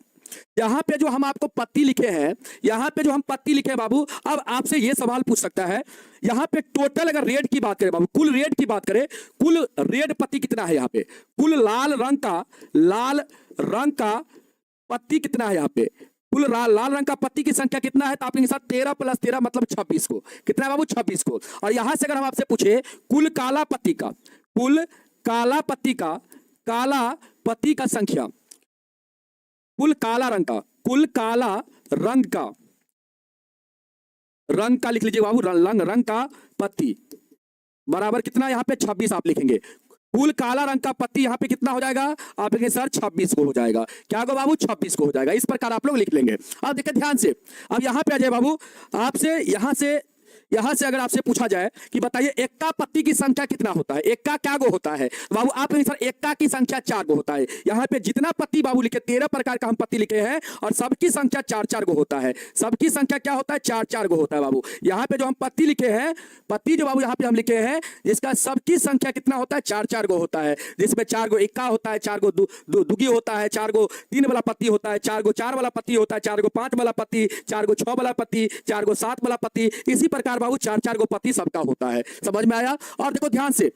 यहाँ पे जो हम आपको पत्ती लिखे हैं, यहाँ पे जो हम पत्ती लिखे हैं बाबू, अब आपसे ये सवाल पूछ सकता है, यहाँ पे टोटल अगर रेड की बात करें बाबू, कुल रेड की बात करें, कुल रेड पत्ती कितना है यहाँ पे? कुल लाल रंग का पत्ती कितना है यहाँ पे? कुल लाल रंग का पत्ती की संख्या कितना है? तो आपके साथ 13 + 13 मतलब 26 को। कितना है बाबू? 26 को। और यहां से अगर हम आपसे पूछे कुल काला पत्ती का, कुल काला पत्ती का संख्या, कुल काला रंग का लिख लीजिए बाबू, रंग का पत्ती बराबर कितना? यहाँ पे 26 आप लिखेंगे। कुल काला रंग का पत्ती यहाँ पे कितना हो जाएगा? आप लिखेंगे सर 26 को हो जाएगा। क्या होगा बाबू? 26 को हो जाएगा। इस प्रकार आप लोग लिख लेंगे। अब देखिए ध्यान से, अब यहाँ पे आ जाए बाबू, आपसे यहां से अगर आपसे पूछा जाए कि बताइए एक्का पत्ती की संख्या कितना होता है? एक्का क्या गो होता है बाबू? आप सर एक्का की संख्या 4 गो होता है। यहाँ पे जितना पत्ती बाबू लिखे, 13 प्रकार का हम पत्ती लिखे हैं, और सबकी संख्या 4 गो होता है। सबकी संख्या क्या होता है? 4 गो होता है बाबू। यहाँ पे जो हम पत्ती लिखे हैं, पत्ती जो बाबू यहाँ पे हम लिखे हैं, जिसका सबकी संख्या कितना होता है? 4 गो होता है। जिसमें 4 गो एक्का होता है, 4 गो दुगी होता है, 4 गो 3 वाला पत्ती होता है, 4 गो 4 वाला पत्ती होता है, 4 गो 5 वाला पत्ती, 4 गो 6 वाला पत्ती, 4 गो 7 वाला पत्ती। इसी प्रकार बाबू 4 गो पत्ती सबका होता है। समझ में आया? और देखो ध्यान से,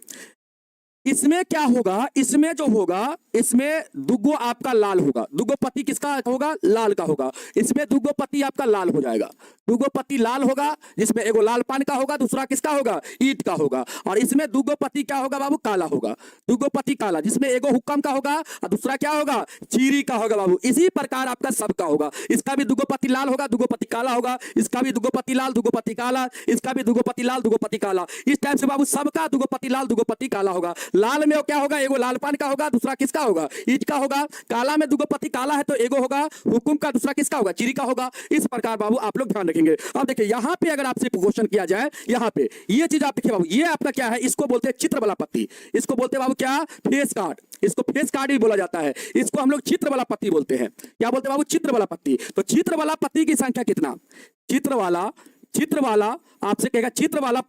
इसमें क्या होगा, इसमें जो होगा, इसमें दुगो आपका लाल होगा। दुगो पत्ती किसका होगा? लाल का होगा। इसमें दुगो पत्ती आपका लाल हो जाएगा। दुगो पत्ती लाल होगा, जिसमें एगो लाल पान का होगा, दूसरा किसका होगा? ईंट का होगा। और इसमें दुगो पत्ती क्या होगा बाबू? काला होगा। दुगो पत्ती काला, जिसमें एगो हुक्कम का होगा और दूसरा क्या होगा? चीरी का होगा बाबू। इसी प्रकार आपका सबका होगा। इसका भी दुगो पत्ती लाल होगा, दुगो पत्ती काला होगा। इसका भी दुगो पत्ती लाल, दुगो पत्ती काला। इसका भी दुगो पत्ती लाल, दुगो पत्ती काला। इस टाइप से बाबू सबका दुगो पत्ती लाल, दुगो पत्ती काला होगा। लाल में क्या होगा? एगो लाल पान का होगा, दूसरा किसका होगा? ईंट का होगा। काला में दुगो पत्ती काला है तो एगो होगा हुकुम का, दूसरा किसका होगा? चीरी का होगा। इस प्रकार बाबू आप लोग ध्यान रखेंगे। अब देखिए यहां पे अगर आपसे क्वेश्चन किया जाए, यहां पे ये चीज आप देखिए बाबू, ये आपका क्या है? इसको बोलते हैं चित्र वाला पत्ती। इसको बोलते हैं बाबू क्या? Face card. इसको फेस कार्ड भी बोला जाता है। इसको हम लोग चित्र वाला पत्ती बोलते हैं। क्या बोलते हैं बाबू? चित्र वाला पत्ती। तो चित्र वाला पत्ती की संख्या कितना? चित्र वाला आपसे कहेगा चित्र वाला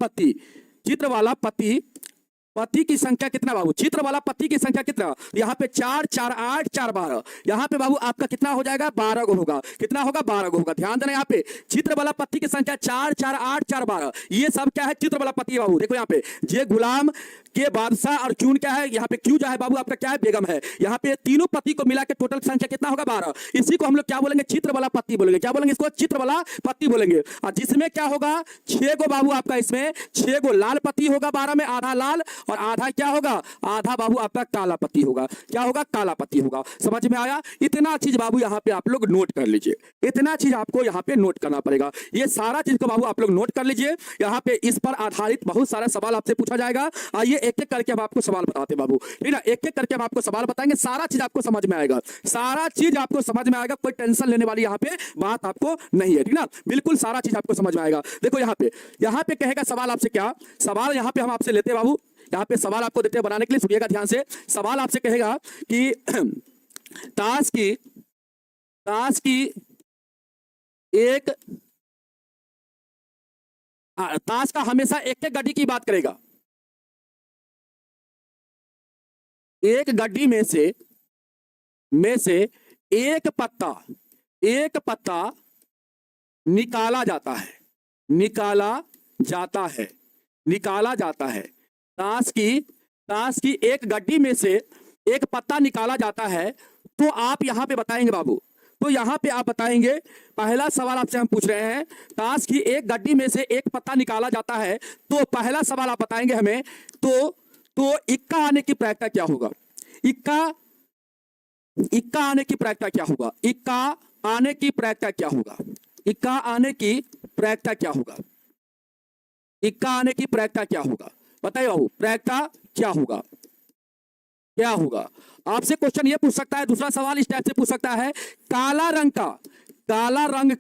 पत्ती की संख्या कितना बाबू? चित्र वाला पत्ती की संख्या कितना? यहाँ पे 4 4 8 4 12। यहाँ पे बाबू आपका कितना हो जाएगा? 12 गो होगा। कितना होगा? 12 गो होगा। ध्यान देना, यहाँ पे चित्र वाला पत्ती की संख्या 4 4 8 4 12। ये सब क्या है? चित्र वाला पत्ती बाबू। देखो यहाँ पे जे गुलाम के बादशाह और क्यून क्या है, यहाँ पे क्यू जो है बाबू आपका क्या है, बेगम है। यहाँ पे तीनों पति को मिला के टोटल संख्या कितना होगा, 12। इसी को हम लोग क्या बोलेंगे, चित्र वाला पति बोलेंगे। क्या बोलेंगे इसको, चित्र वाला पति बोलेंगे। और जिसमें क्या होगा, 6 गो बाबू आपका, इसमें 6 गो लाल पति होगा 12 में, आधा लाल और आधा क्या होगा, आधा बाबू आपका काला पति होगा। क्या होगा, काला पति होगा। समझ में आया। इतना चीज बाबू यहाँ पे आप लोग नोट कर लीजिए, इतना चीज आपको यहाँ पे नोट करना पड़ेगा। ये सारा चीज को बाबू आप लोग नोट कर लीजिए। यहाँ पे इस पर आधारित बहुत सारा सवाल आपसे पूछा जाएगा। आइए एक एक करके हम आपको सवाल बताते बाबू, ठीक है। एक एक करके हम आपको सवाल बताएंगे, सारा चीज आपको समझ में आएगा, सारा चीज आपको समझ में आएगा। कोई टेंशन लेने वाली यहाँ पे बात आपको नहीं है, ठीक ना। बिल्कुल सारा चीज आपको समझ में आएगा। देखो यहाँ पे कहेगा सवाल आपसे, क्या सवाल यहाँ पे हम आपसे लेते हैं बाबू। यहाँ पे सवाल आपको देते हैं बनाने के लिए, सुनिएगा ध्यान से। सवाल आपसे कहेगा कि ताश का हमेशा एक एक गड्डी की बात करेगा। एक गड्डी में से एक पत्ता निकाला जाता है। ताश की एक गड्डी में से एक पत्ता निकाला जाता है। तो आप यहां पे बताएंगे बाबू, तो यहां पे आप बताएंगे, पहला सवाल आपसे हम पूछ रहे हैं, ताश की एक गड्डी में से एक पत्ता निकाला जाता है। तो पहला सवाल आप बताएंगे हमें, तो इक्का आने की प्रायिकता क्या होगा। इक्का आने की प्रायिकता क्या होगा। इक्का आने की प्रायिकता क्या होगा। इक्का आने की प्रायिकता क्या होगा। इक्का आने की प्रायिकता क्या होगा, बताइए बाबू, प्रायिकता क्या होगा, क्या होगा। आपसे क्वेश्चन ये पूछ सकता है, दूसरा सवाल इस टाइप से पूछ सकता है, काला रंग का काला रंग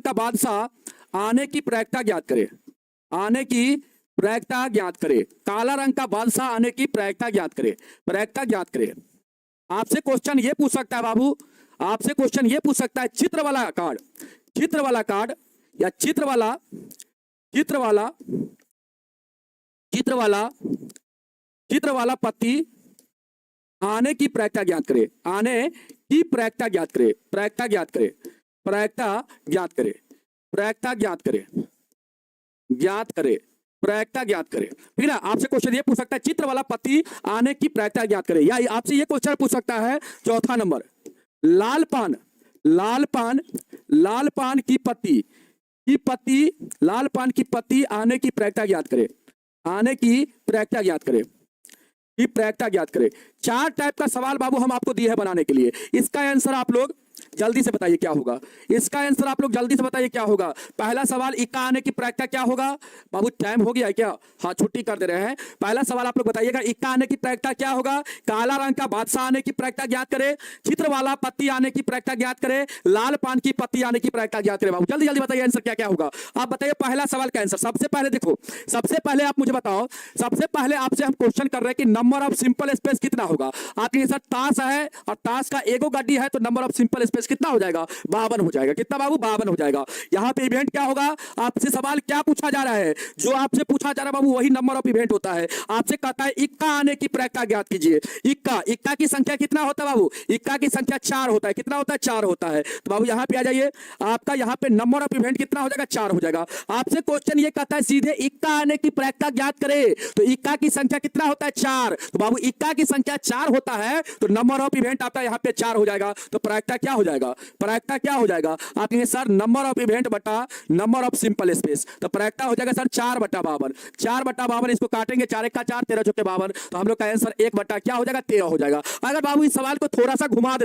का बादशाह आने की प्रायिकता ज्ञात करे। काला रंग का बादशाह आने की प्रायिकता ज्ञात करे। आपसे क्वेश्चन ये पूछ सकता है बाबू, आपसे क्वेश्चन ये पूछ सकता है, चित्र वाला कार्ड या चित्र वाला पति आने की प्रायिकता ज्ञात करे। प्रायिकता ज्ञात करे। ठीक है ना। आपसे क्वेश्चन ये पूछ सकता है, चित्र वाला पति आने की प्रायिकता ज्ञात करे। या आपसे ये क्वेश्चन पूछ सकता है, चौथा नंबर, लाल पान की पत्ती आने की प्रायिकता ज्ञात करे। 4 टाइप का सवाल बाबू हम आपको दिए हैं बनाने के लिए। इसका आंसर आप लोग जल्दी से बताइए क्या होगा। पहला सवाल, इक्का आने की प्रायिकता क्या होगा। बाबू टाइम हो गया है क्या, हाँ छुट्टी कर दे रहे हैं। पहला सवाल आप लोग बताइएगा, इक्का आने की प्रायिकता क्या होगा। काला रंग का बादशाह आने की प्रायिकता ज्ञात करे, चित्र वाला पत्ती आने की प्रायिकता ज्ञात करे, लाल पान की पत्ती आने की प्रायिकता ज्ञात करे। बाबू जल्दी जल्दी बताइए आंसर क्या क्या होगा। आप बताइए पहला सवाल का आंसर। सबसे पहले देखो, सबसे पहले आप मुझे बताओ, सबसे पहले आपसे हम क्वेश्चन कर रहे हैं कि नंबर ऑफ सिंपल स्पेस कितना होगा। आपके साथ ताश है और ताश का एगो गड्डी है, तो नंबर ऑफ सिंपल स्पेस कितना हो जाएगा, 52 हो जाएगा। कितना बाबू, 52 हो जाएगा। यहाँ पे इवेंट क्या होगा, आपसे सवाल क्या पूछा जा रहा है, जो आपसे पूछा जा रहा है बाबू वही नंबर ऑफ इवेंट होता है। आपसे कहता है इक्का आने की प्रायिकता ज्ञात कीजिए। इक्का की संख्या कितना होता है बाबू, इक्का की संख्या 4 होता है। कितना होता है, 4 होता है। तो बाबू यहाँ पे आ जाइए, आपका यहाँ पे नंबर ऑफ इवेंट कितना हो जाएगा, 4 हो जाएगा। आपसे क्वेश्चन ये कहता है सीधे इक्का आने की प्रायिकता ज्ञात करे, तो इक्का की संख्या कितना होता है, 4। तो बाबू इक्का की संख्या 4 होता है, तो नंबर ऑफ इवेंट आपका यहाँ पे 4 हो जाएगा। तो प्रायिकता क्या हो जाएगा, प्रायिकता क्या हो जाएगा। आप कहेंगे सर नंबर ऑफ इवेंट बटा नंबर ऑफ सिंपल स्पेस, तो प्रायिकता हो जाएगा सर 4/52। 4/52 इसको काटेंगे, 4 1 का 4, 13 चौके 52, तो हम लोग का आंसर 1 बटा क्या हो जाएगा, 13 हो जाएगा। अगर बाबू इस सवाल को थोड़ा सा घुमा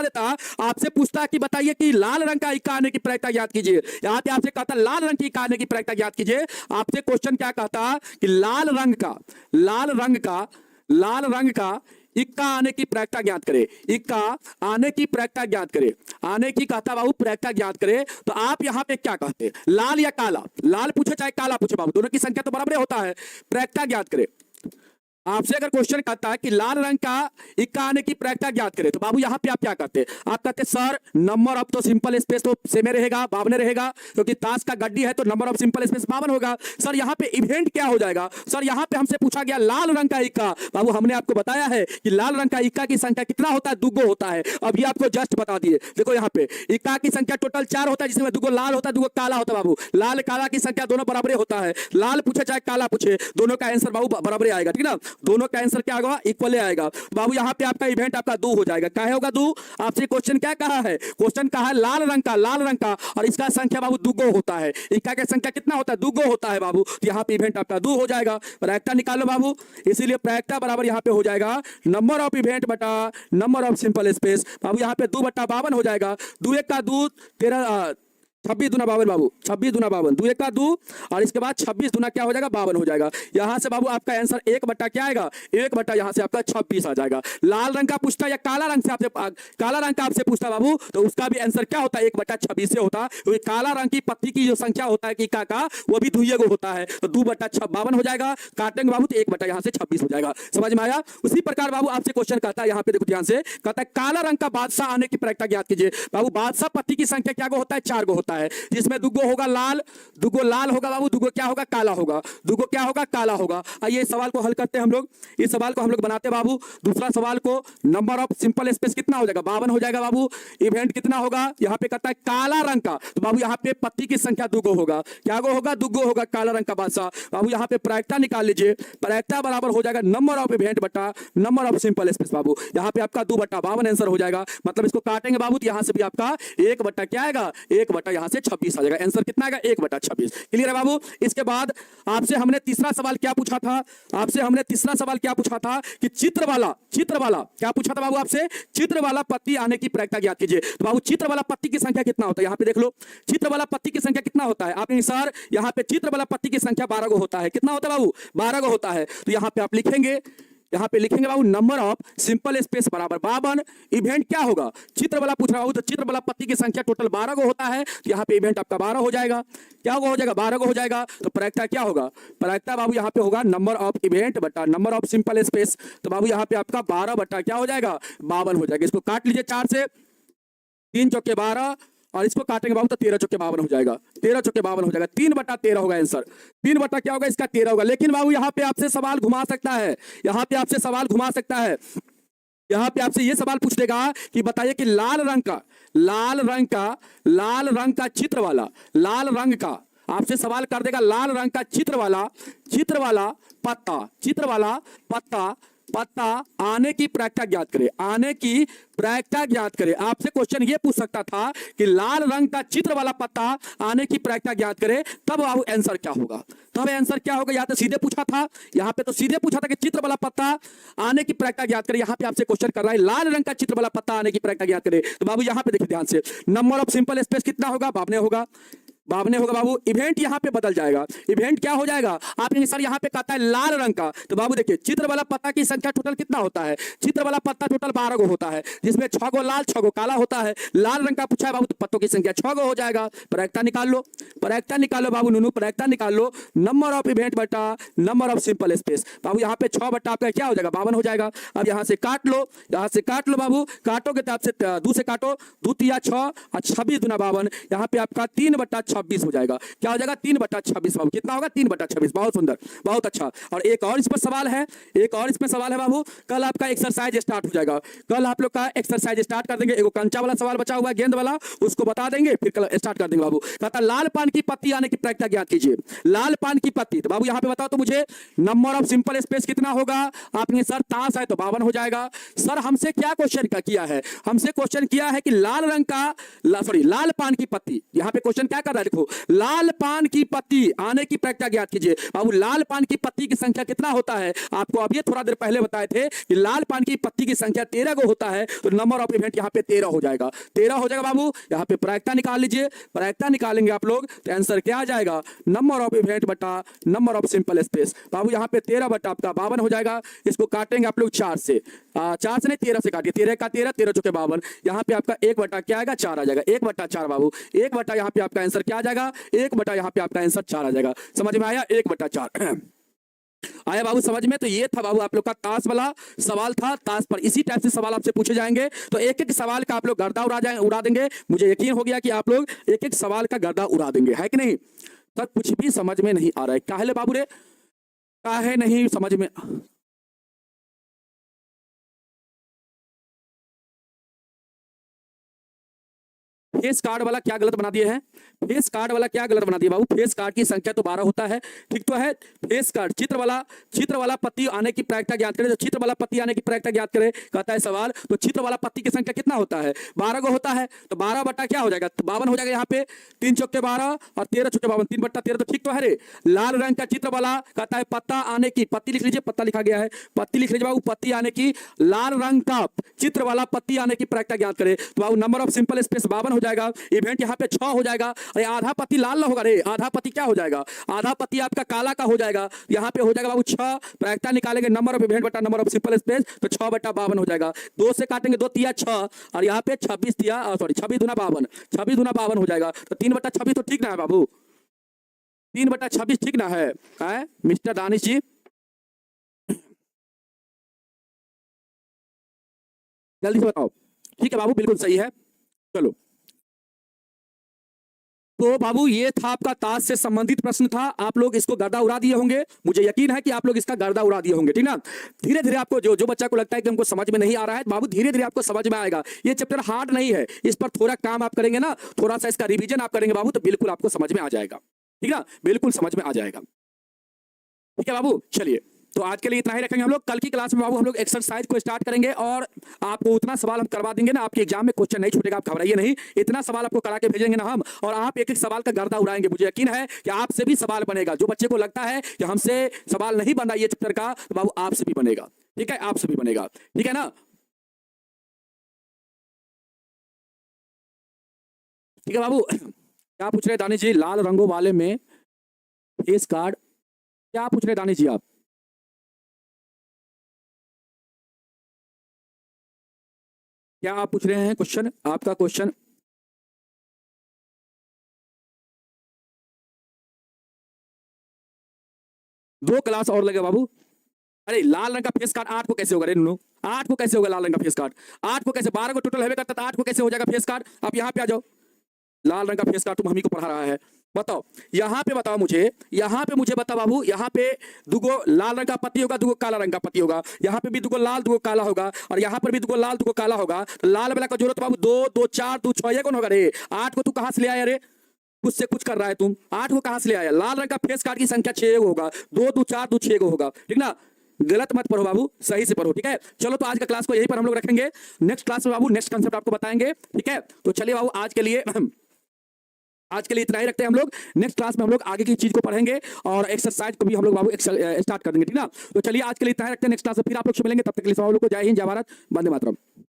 देता, आपसे पूछता कि बताइए कि लाल रंग का इक्का आने की प्रायिकता ज्ञात कीजिए। यहाँ पे आपसे कहता लाल रंग की इक्का आने की प्रायिकता ज्ञात कीजिए। आपसे क्वेश्चन क्या कहता कि लाल रंग का इक्का आने की प्रायिकता ज्ञात करे। इक्का आने की प्रायिकता ज्ञात करे, आने की कहता बाबू प्रायिकता ज्ञात करे। तो आप यहाँ पे क्या कहते, लाल या काला, लाल पूछे चाहे काला पूछे बाबू, दोनों की संख्या तो बराबर होता है। प्रायिकता ज्ञात करे, आपसे अगर क्वेश्चन कहता है कि लाल रंग का इक्का आने की प्रायिकता ज्ञात करें, तो बाबू यहाँ पे आप क्या करते हैं? आप कहते हैं सर नंबर ऑफ तो सिंपल स्पेस तो सेम रहेगा, 52 रहेगा, क्योंकि ताश का गड्डी है तो नंबर ऑफ सिंपल स्पेस 52 होगा। सर यहाँ पे इवेंट क्या हो जाएगा? सर यहाँ पे हमसे पूछा गया लाल रंग का इक्का। बाबू हमने आपको बताया है कि लाल रंग का इक्का की संख्या कितना होता है? दुगो होता है। अभी आपको जस्ट बता दिए। देखो यहाँ पे इक्का की संख्या टोटल 4 होता है, जिसमें दुगो लाल होता है, दुगो काला होता है। बाबू लाल काला की संख्या दोनों बराबर होता है। लाल पूछे चाहे काला पूछे, दोनों का आंसर बाबू बराबर आएगा, ठीक ना? दोनों का आंसर क्या होगा? इक्वल आएगा। बाबू यहाँ पे आपका इवेंट आपका दो हो जाएगा। क्या होगा? दो। आपसे क्वेश्चन क्या कहा है? क्वेश्चन कहा है लाल रंग का, और इसका संख्या बाबू दुगो होता है। इक्का की संख्या कितना होता है? दुगो होता है बाबू। तो यहाँ पे इवेंट आपका दो हो जाएगा। प्रायिकता निकालो बाबू, इसीलिए प्रायिकता बराबर यहाँ पे हो जाएगा नंबर ऑफ इवेंट बटा नंबर ऑफ सिंपल स्पेस। बाबू यहाँ पे 2/52 हो जाएगा। 2 1 का 2 13 26 दूना 52 बाबू, 26 दूना 52, 2 1 का 2 और इसके बाद 26 दूना क्या हो जाएगा? 52 हो जाएगा। यहां से बाबू आपका आंसर 1 बट्टा क्या आएगा? 1 बट्टा यहां से आपका 26 आ जाएगा। लाल रंग का पूछता या काला रंग से आपसे, काला रंग का आपसे पूछता बाबू, तो उसका भी आंसर क्या होता है? 1 बट्टा 26 से होता है, क्योंकि काला रंग की पत्ती की जो संख्या होता है कि का वो भी दुइये को होता है, तो 2 बट्टा 52 हो जाएगा। काटेंगे बाबू तो 1 बट्टा यहां से 26 हो जाएगा। समझ में आया? उसी प्रकार बाबू आपसे क्वेश्चन कहता है, यहाँ पे देखो ध्यान से, कहता है काला रंग का बादशाह आने की प्रायिकता ज्ञात कीजिए। बाबू बादशाह पत्ती की संख्या क्या होता है? 4 होता है, जिसमें दुगो होगा लाल, दुगो लाल होगा बाबू, दुगो क्या होगा? काला होगा, दुगो क्या होगा? काला होगा। आइए इस सवाल को हल करते हैं हम लोग। इस सवाल को हम लोग बनाते बाबू। दूसरा सवाल को, नंबर ऑफ सिंपल स्पेस कितना हो जाएगा? 52 हो जाएगा बाबू। इवेंट कितना होगा? यहाँ पे कहता है काला रंग का, तो बाबू यहाँ पे पत्ती की संख्या दुगो होगा। क्या गो होगा? दुगो होगा काला रंग का बादशाह। बाबू यहाँ पे प्रायिकता निकाल लीजिए। प्रायिकता बराबर हो जाएगा नंबर ऑफ इवेंट बटा नंबर ऑफ सिंपल स्पेस। बाबू यहाँ पे आपका 2/52 आंसर हो जाएगा। मतलब इसको काटेंगे बाबू तो यहाँ से भी आपका 1 बट्टा क्या आएगा? 1 बट्टा यहाँ से 26 आ जाएगा। आंसर कितना आएगा? 1/26। क्लियर है बाबू? इसके बाद आपसे हमने तीसरा सवाल क्या पूछा था? आपसे हमने तीसरा सवाल क्या पूछा था कि चित्र वाला क्या पूछा था बाबू आपसे? चित्र वाला पत्ती आने की प्रायिकता ज्ञात कीजिए। तो बाबू चित्र वाला पत्ती की संख्या कितना होता है? यहाँ पे देख लो, चित्र वाला पत्ती की संख्या कितना होता है? आप सर यहाँ पे चित्र वाला पत्ती की संख्या 12 होता है। कितना होता है बाबू? 12 होता है। तो यहाँ पे आप लिखेंगे, यहाँ पे लिखेंगे बाबू नंबर ऑफ सिंपल स्पेस बराबर 52। इवेंट क्या होगा? चित्र वाला पूछ रहा हूं, तो चित्र वाला पत्ती की संख्या टोटल 12 होता है, तो यहाँ पे इवेंट आपका 12 हो जाएगा। क्या हो जाएगा? 12 हो जाएगा। तो प्रायिकता क्या होगा? प्रायिकता बाबू यहाँ पे होगा नंबर ऑफ इवेंट बटा नंबर ऑफ सिंपल स्पेस। तो बाबू यहाँ पे आपका 12 बटा क्या हो जाएगा? 52 हो जाएगा। इसको काट लीजिए 4 से, 3 चौके 12 और इसको काटेंगे बाबू तो 13 चौके 52 हो जाएगा। 13 चौके 52 हो जाएगा। 3/13 होगा आंसर। 3 बटा क्या होगा? इसका 13 होगा। लेकिन बाबू यहाँ पे आपसे सवाल घुमा सकता है, यहाँ पे आपसे सवाल घुमा सकता है। यहाँ पे आपसे ये सवाल पूछ देगा कि बताइए कि लाल रंग का चित्र वाला आपसे सवाल कर देगा, लाल रंग का चित्र वाला पत्ता आने की प्रायिकता ज्ञात करे। आने की प्रायिकता ज्ञात करे। आपसे क्वेश्चन ये पूछ सकता था कि लाल रंग का चित्र वाला पत्ता आने की प्रायिकता ज्ञात करे, तब बाबू आंसर क्या होगा? तब आंसर क्या होगा? यहाँ तो सीधे पूछा था, यहाँ पे तो सीधे पूछा था कि चित्र वाला पत्ता आने की प्रायिकता ज्ञात करे। यहाँ पे आपसे क्वेश्चन कर रहा है लाल रंग का चित्र वाला पत्ता आने की प्रायिकता ज्ञात करे। तो बाबू यहाँ पे देखिए ध्यान से, नंबर ऑफ सिंपल स्पेस कितना होगा? 52 होगा बाबू। इवेंट यहाँ पे बदल जाएगा। इवेंट क्या हो जाएगा? आप सर यहाँ पे कहता है लाल रंग का, तो बाबू देखिए चित्र वाला पत्ता की संख्या टोटल कितना होता है? चित्र वाला पत्ता टोटल 12 होता है, जिसमें 6 लाल 6 काला होता है। लाल रंग का पूछा है बाबू, तो पत्तों की संख्या 6 हो जाएगा। प्रायिकता निकाल लो बाबू नूनू, प्रायिकता निकाल लो। नंबर ऑफ इवेंट बटा नंबर ऑफ सिंपल स्पेस। बाबू यहाँ पे 6 बट्टा आपका क्या हो जाएगा? 52 हो जाएगा। अब यहाँ से काट लो बाबू। काटोगे तो आपसे 2 से काटो, 2 तिया 6 और 26 दूना 52। यहाँ पे आपका 3/26 हो जाएगा। क्या हो जाएगा? 3/26 बाबू। कितना होगा? 3/26। बहुत सुंदर, बहुत अच्छा। और एक और इस पर सवाल है, बाबू। कल आपका एक्सरसाइज स्टार्ट हो जाएगा। कल आप लोग का एक्सरसाइज स्टार्ट कर देंगे। एक कंचा वाला सवाल बचा हुआ है, गेंद वाला, उसको बता देंगे, फिर कल स्टार्ट कर देंगे बाबू। कहता लाल पान की पत्ती आने की प्रायिकता ज्ञात कीजिए। लाल पान की पत्ती, तो बाबू यहाँ पे बताओ तो मुझे, नंबर ऑफ सिंपल स्पेस कितना होगा? आपने सर ताश है तो 52 हो जाएगा। सर हमसे क्या क्वेश्चन किया है? हमसे क्वेश्चन किया है कि लाल पान की पत्ती। यहाँ पे क्वेश्चन क्या कर रहा है? देखो, लाल पान की पत्ती आने की प्रायिकता ज्ञात कीजिए। बाबू लाल पान की पत्ती की संख्या कितना होता है? आपको अभी थोड़ा देर पहले बताए थे कि लाल पान की पत्ती की संख्या 13 को होता है, तो नंबर ऑफ इवेंट यहाँ पे 13 हो जाएगा। 13 हो जाएगा बाबू। यहाँ पे प्रायिकता निकाल लीजिए। प्रायिकता निकालेंगे आप लोग तो आंसर क्या आ जाएगा? नंबर ऑफ इवेंट बटा नंबर ऑफ सिंपल स्पेस। बाबू यहाँ पे 13 बटा आपका 52 हो जाएगा। इसको काटेंगे आप लोग 4 से, 4 से नहीं 13 से काटिए। 13 का 13, 13 चौके 52। यहाँ पे आपका 1 बटा क्या आएगा? 4 आ जाएगा। 1/4 बाबू। 1 बटा यहाँ पे आपका आंसर क्या आ जाएगा? 1 बटा यहाँ पे आपका आंसर 4 आ जाएगा। समझ में आया? 1/4। आया बाबू समझ में? तो ये था बाबू आप लोग का ताश वाला सवाल था। ताश पर इसी टाइप से सवाल आपसे पूछे जाएंगे, तो एक एक सवाल का आप लोग गर्दा उड़ा देंगे। मुझे यकीन हो गया कि आप लोग एक एक सवाल का गर्दा उड़ा देंगे, है कि नहीं? सर कुछ भी समझ में नहीं आ रहा है, काहे बाबू रे, काहे नहीं समझ में? फेस कार्ड वाला क्या गलत बना दिए हैं? फेस कार्ड वाला क्या गलत बना दिया बाबू? फेस कार्ड की संख्या तो 12 होता है, ठीक तो है। फेस कार्ड चित्र वाला पत्ती आने की प्रायिकता ज्ञात करें। तो चित्र वाला पत्ती आने की प्रायिकता ज्ञात करें कहता है सवाल। तो चित्र वाला पत्ती की संख्या कितना होता है? 12 को होता है। तो 12 बट्टा क्या हो जाएगा? तो 52 हो जाएगा। यहाँ पे 3 चौके 12 और 13 चौके 52, 3 बट्टा 13। तो ठीक तो है रे। लाल रंग का चित्र वाला कहता है पत्ता आने की, पत्ती लिख लीजिए, पत्ता लिखा गया है, पत्ती लिख लीजिए बाबू, पत्ती आने की। लाल रंग का चित्र वाला पत्ती आने की प्रायिकता ज्ञात करें। तो बाबू नंबर ऑफ सिंपल स्पेस 52 हो जाएगा। इवेंट यहाँ पे 6 हो जाएगा। अरे आधा पत्ती लाल ना होगा रे, आधा पत्ती क्या हो जाएगा? आधा पत्ती आपका काला का हो जाएगा। यहाँ पे हो जाएगा बाबू 6। प्रायिकता निकालेंगे नंबर ऑफ इवेंट बटा नंबर ऑफ सिंपल स्पेस, तो 6 बटा 52 हो जाएगा। 2 से काटेंगे, 2 तिया 6 और यहाँ पे 26 तिया सॉरी 26 दूना 52, 26 दूना 52 हो जाएगा। तो 3 बटा 26 तो ठीक ना है बाबू? 3 बटा 26 ठीक ना है मिस्टर दानिश जी? जल्दी से बताओ। ठीक है बाबू, बिल्कुल सही है। चलो, तो बाबू ये था आपका ताश से संबंधित प्रश्न था। आप लोग इसको गर्दा उड़ा दिए होंगे, मुझे यकीन है कि आप लोग इसका गर्दा उड़ा दिए होंगे, ठीक ना? धीरे धीरे आपको जो बच्चा को लगता है कि हमको समझ में नहीं आ रहा है, बाबू धीरे धीरे आपको समझ में आएगा। ये चैप्टर हार्ड नहीं है, इस पर थोड़ा काम आप करेंगे ना, थोड़ा सा इसका रिविजन आप करेंगे बाबू, तो बिल्कुल आपको समझ में आ जाएगा, ठीक ना? बिल्कुल समझ में आ जाएगा, ठीक है बाबू? चलिए, तो आज के लिए इतना ही रखेंगे हम लोग। कल की क्लास में बाबू हम लोग एक्सरसाइज को स्टार्ट करेंगे और आपको उतना सवाल हम करवा देंगे ना, आपके एग्जाम में क्वेश्चन नहीं छूटेगा, आप घबराइए नहीं। इतना सवाल आपको करा के भेजेंगे ना हम, और आप एक एक सवाल का गर्दा उड़ाएंगे। मुझे यकीन है कि आपसे भी सवाल बनेगा। जो बच्चे को लगता है कि हमसे सवाल नहीं बन रहा ये चैप्टर का, तो बाबू आपसे भी बनेगा, ठीक है? आपसे भी बनेगा, ठीक है ना? ठीक है बाबू? क्या पूछ रहे दानिश जी? लाल रंगों वाले में फेस कार्ड, क्या पूछ रहे दानिश जी आप? क्या आप पूछ रहे हैं क्वेश्चन? आपका क्वेश्चन? दो क्लास और लगे बाबू। अरे लाल रंग का फेस कार्ड 8 को कैसे होगा रे नुनू? 8 को कैसे होगा लाल रंग का फेस कार्ड? 8 को कैसे? 12 को टोटल हैवे करता, तो 8 को कैसे हो जाएगा फेस कार्ड? आप यहाँ पे आ जाओ। लाल रंग का फेस कार्ड तुम हम ही को पढ़ा रहा है, बताओ। यहाँ पे बताओ मुझे, यहाँ पे मुझे बताओ बाबू। यहाँ पे दुगो लाल रंग का पत्ती होगा, दुगो काला रंग का पत्ती होगा। यहाँ पे भी दुगो लाल दुगो काला होगा, और यहाँ पर भी दुगो लाल दुगो काला होगा। तो लाल वाला का जरूरत बाबू 2 2 4 2 6 ये कौन होगा रे? 8 को तू कहां से ले आया रे? कुछ से कुछ कर रहा है तुम। 8 को कहां से ले आया? लाल रंग का फेस कार्ड की संख्या 6 होगा, 2 2 4 2 6 होगा, ठीक ना? गलत मत पढ़ो बाबू, सही से पढ़ो, ठीक है? चलो, तो आज का क्लास को यहीं पर हम लोग रखेंगे। नेक्स्ट क्लास में बाबू नेक्स्ट कंसेप्ट आपको बताएंगे, ठीक है? तो चलिए बाबू, आज के लिए इतना ही रखते हैं हम लोग। नेक्स्ट क्लास में हम लोग आगे की चीज को पढ़ेंगे और एक्सरसाइज को भी हम लोग बाबू स्टार्ट कर देंगे, ठीक ना? तो चलिए आज के लिए इतना ही रखते हैं। नेक्स्ट क्लास में फिर आप लोग से मिलेंगे, तब तक के लिए सब लोग को जय हिंद, जय भारत, वंदे मातरम।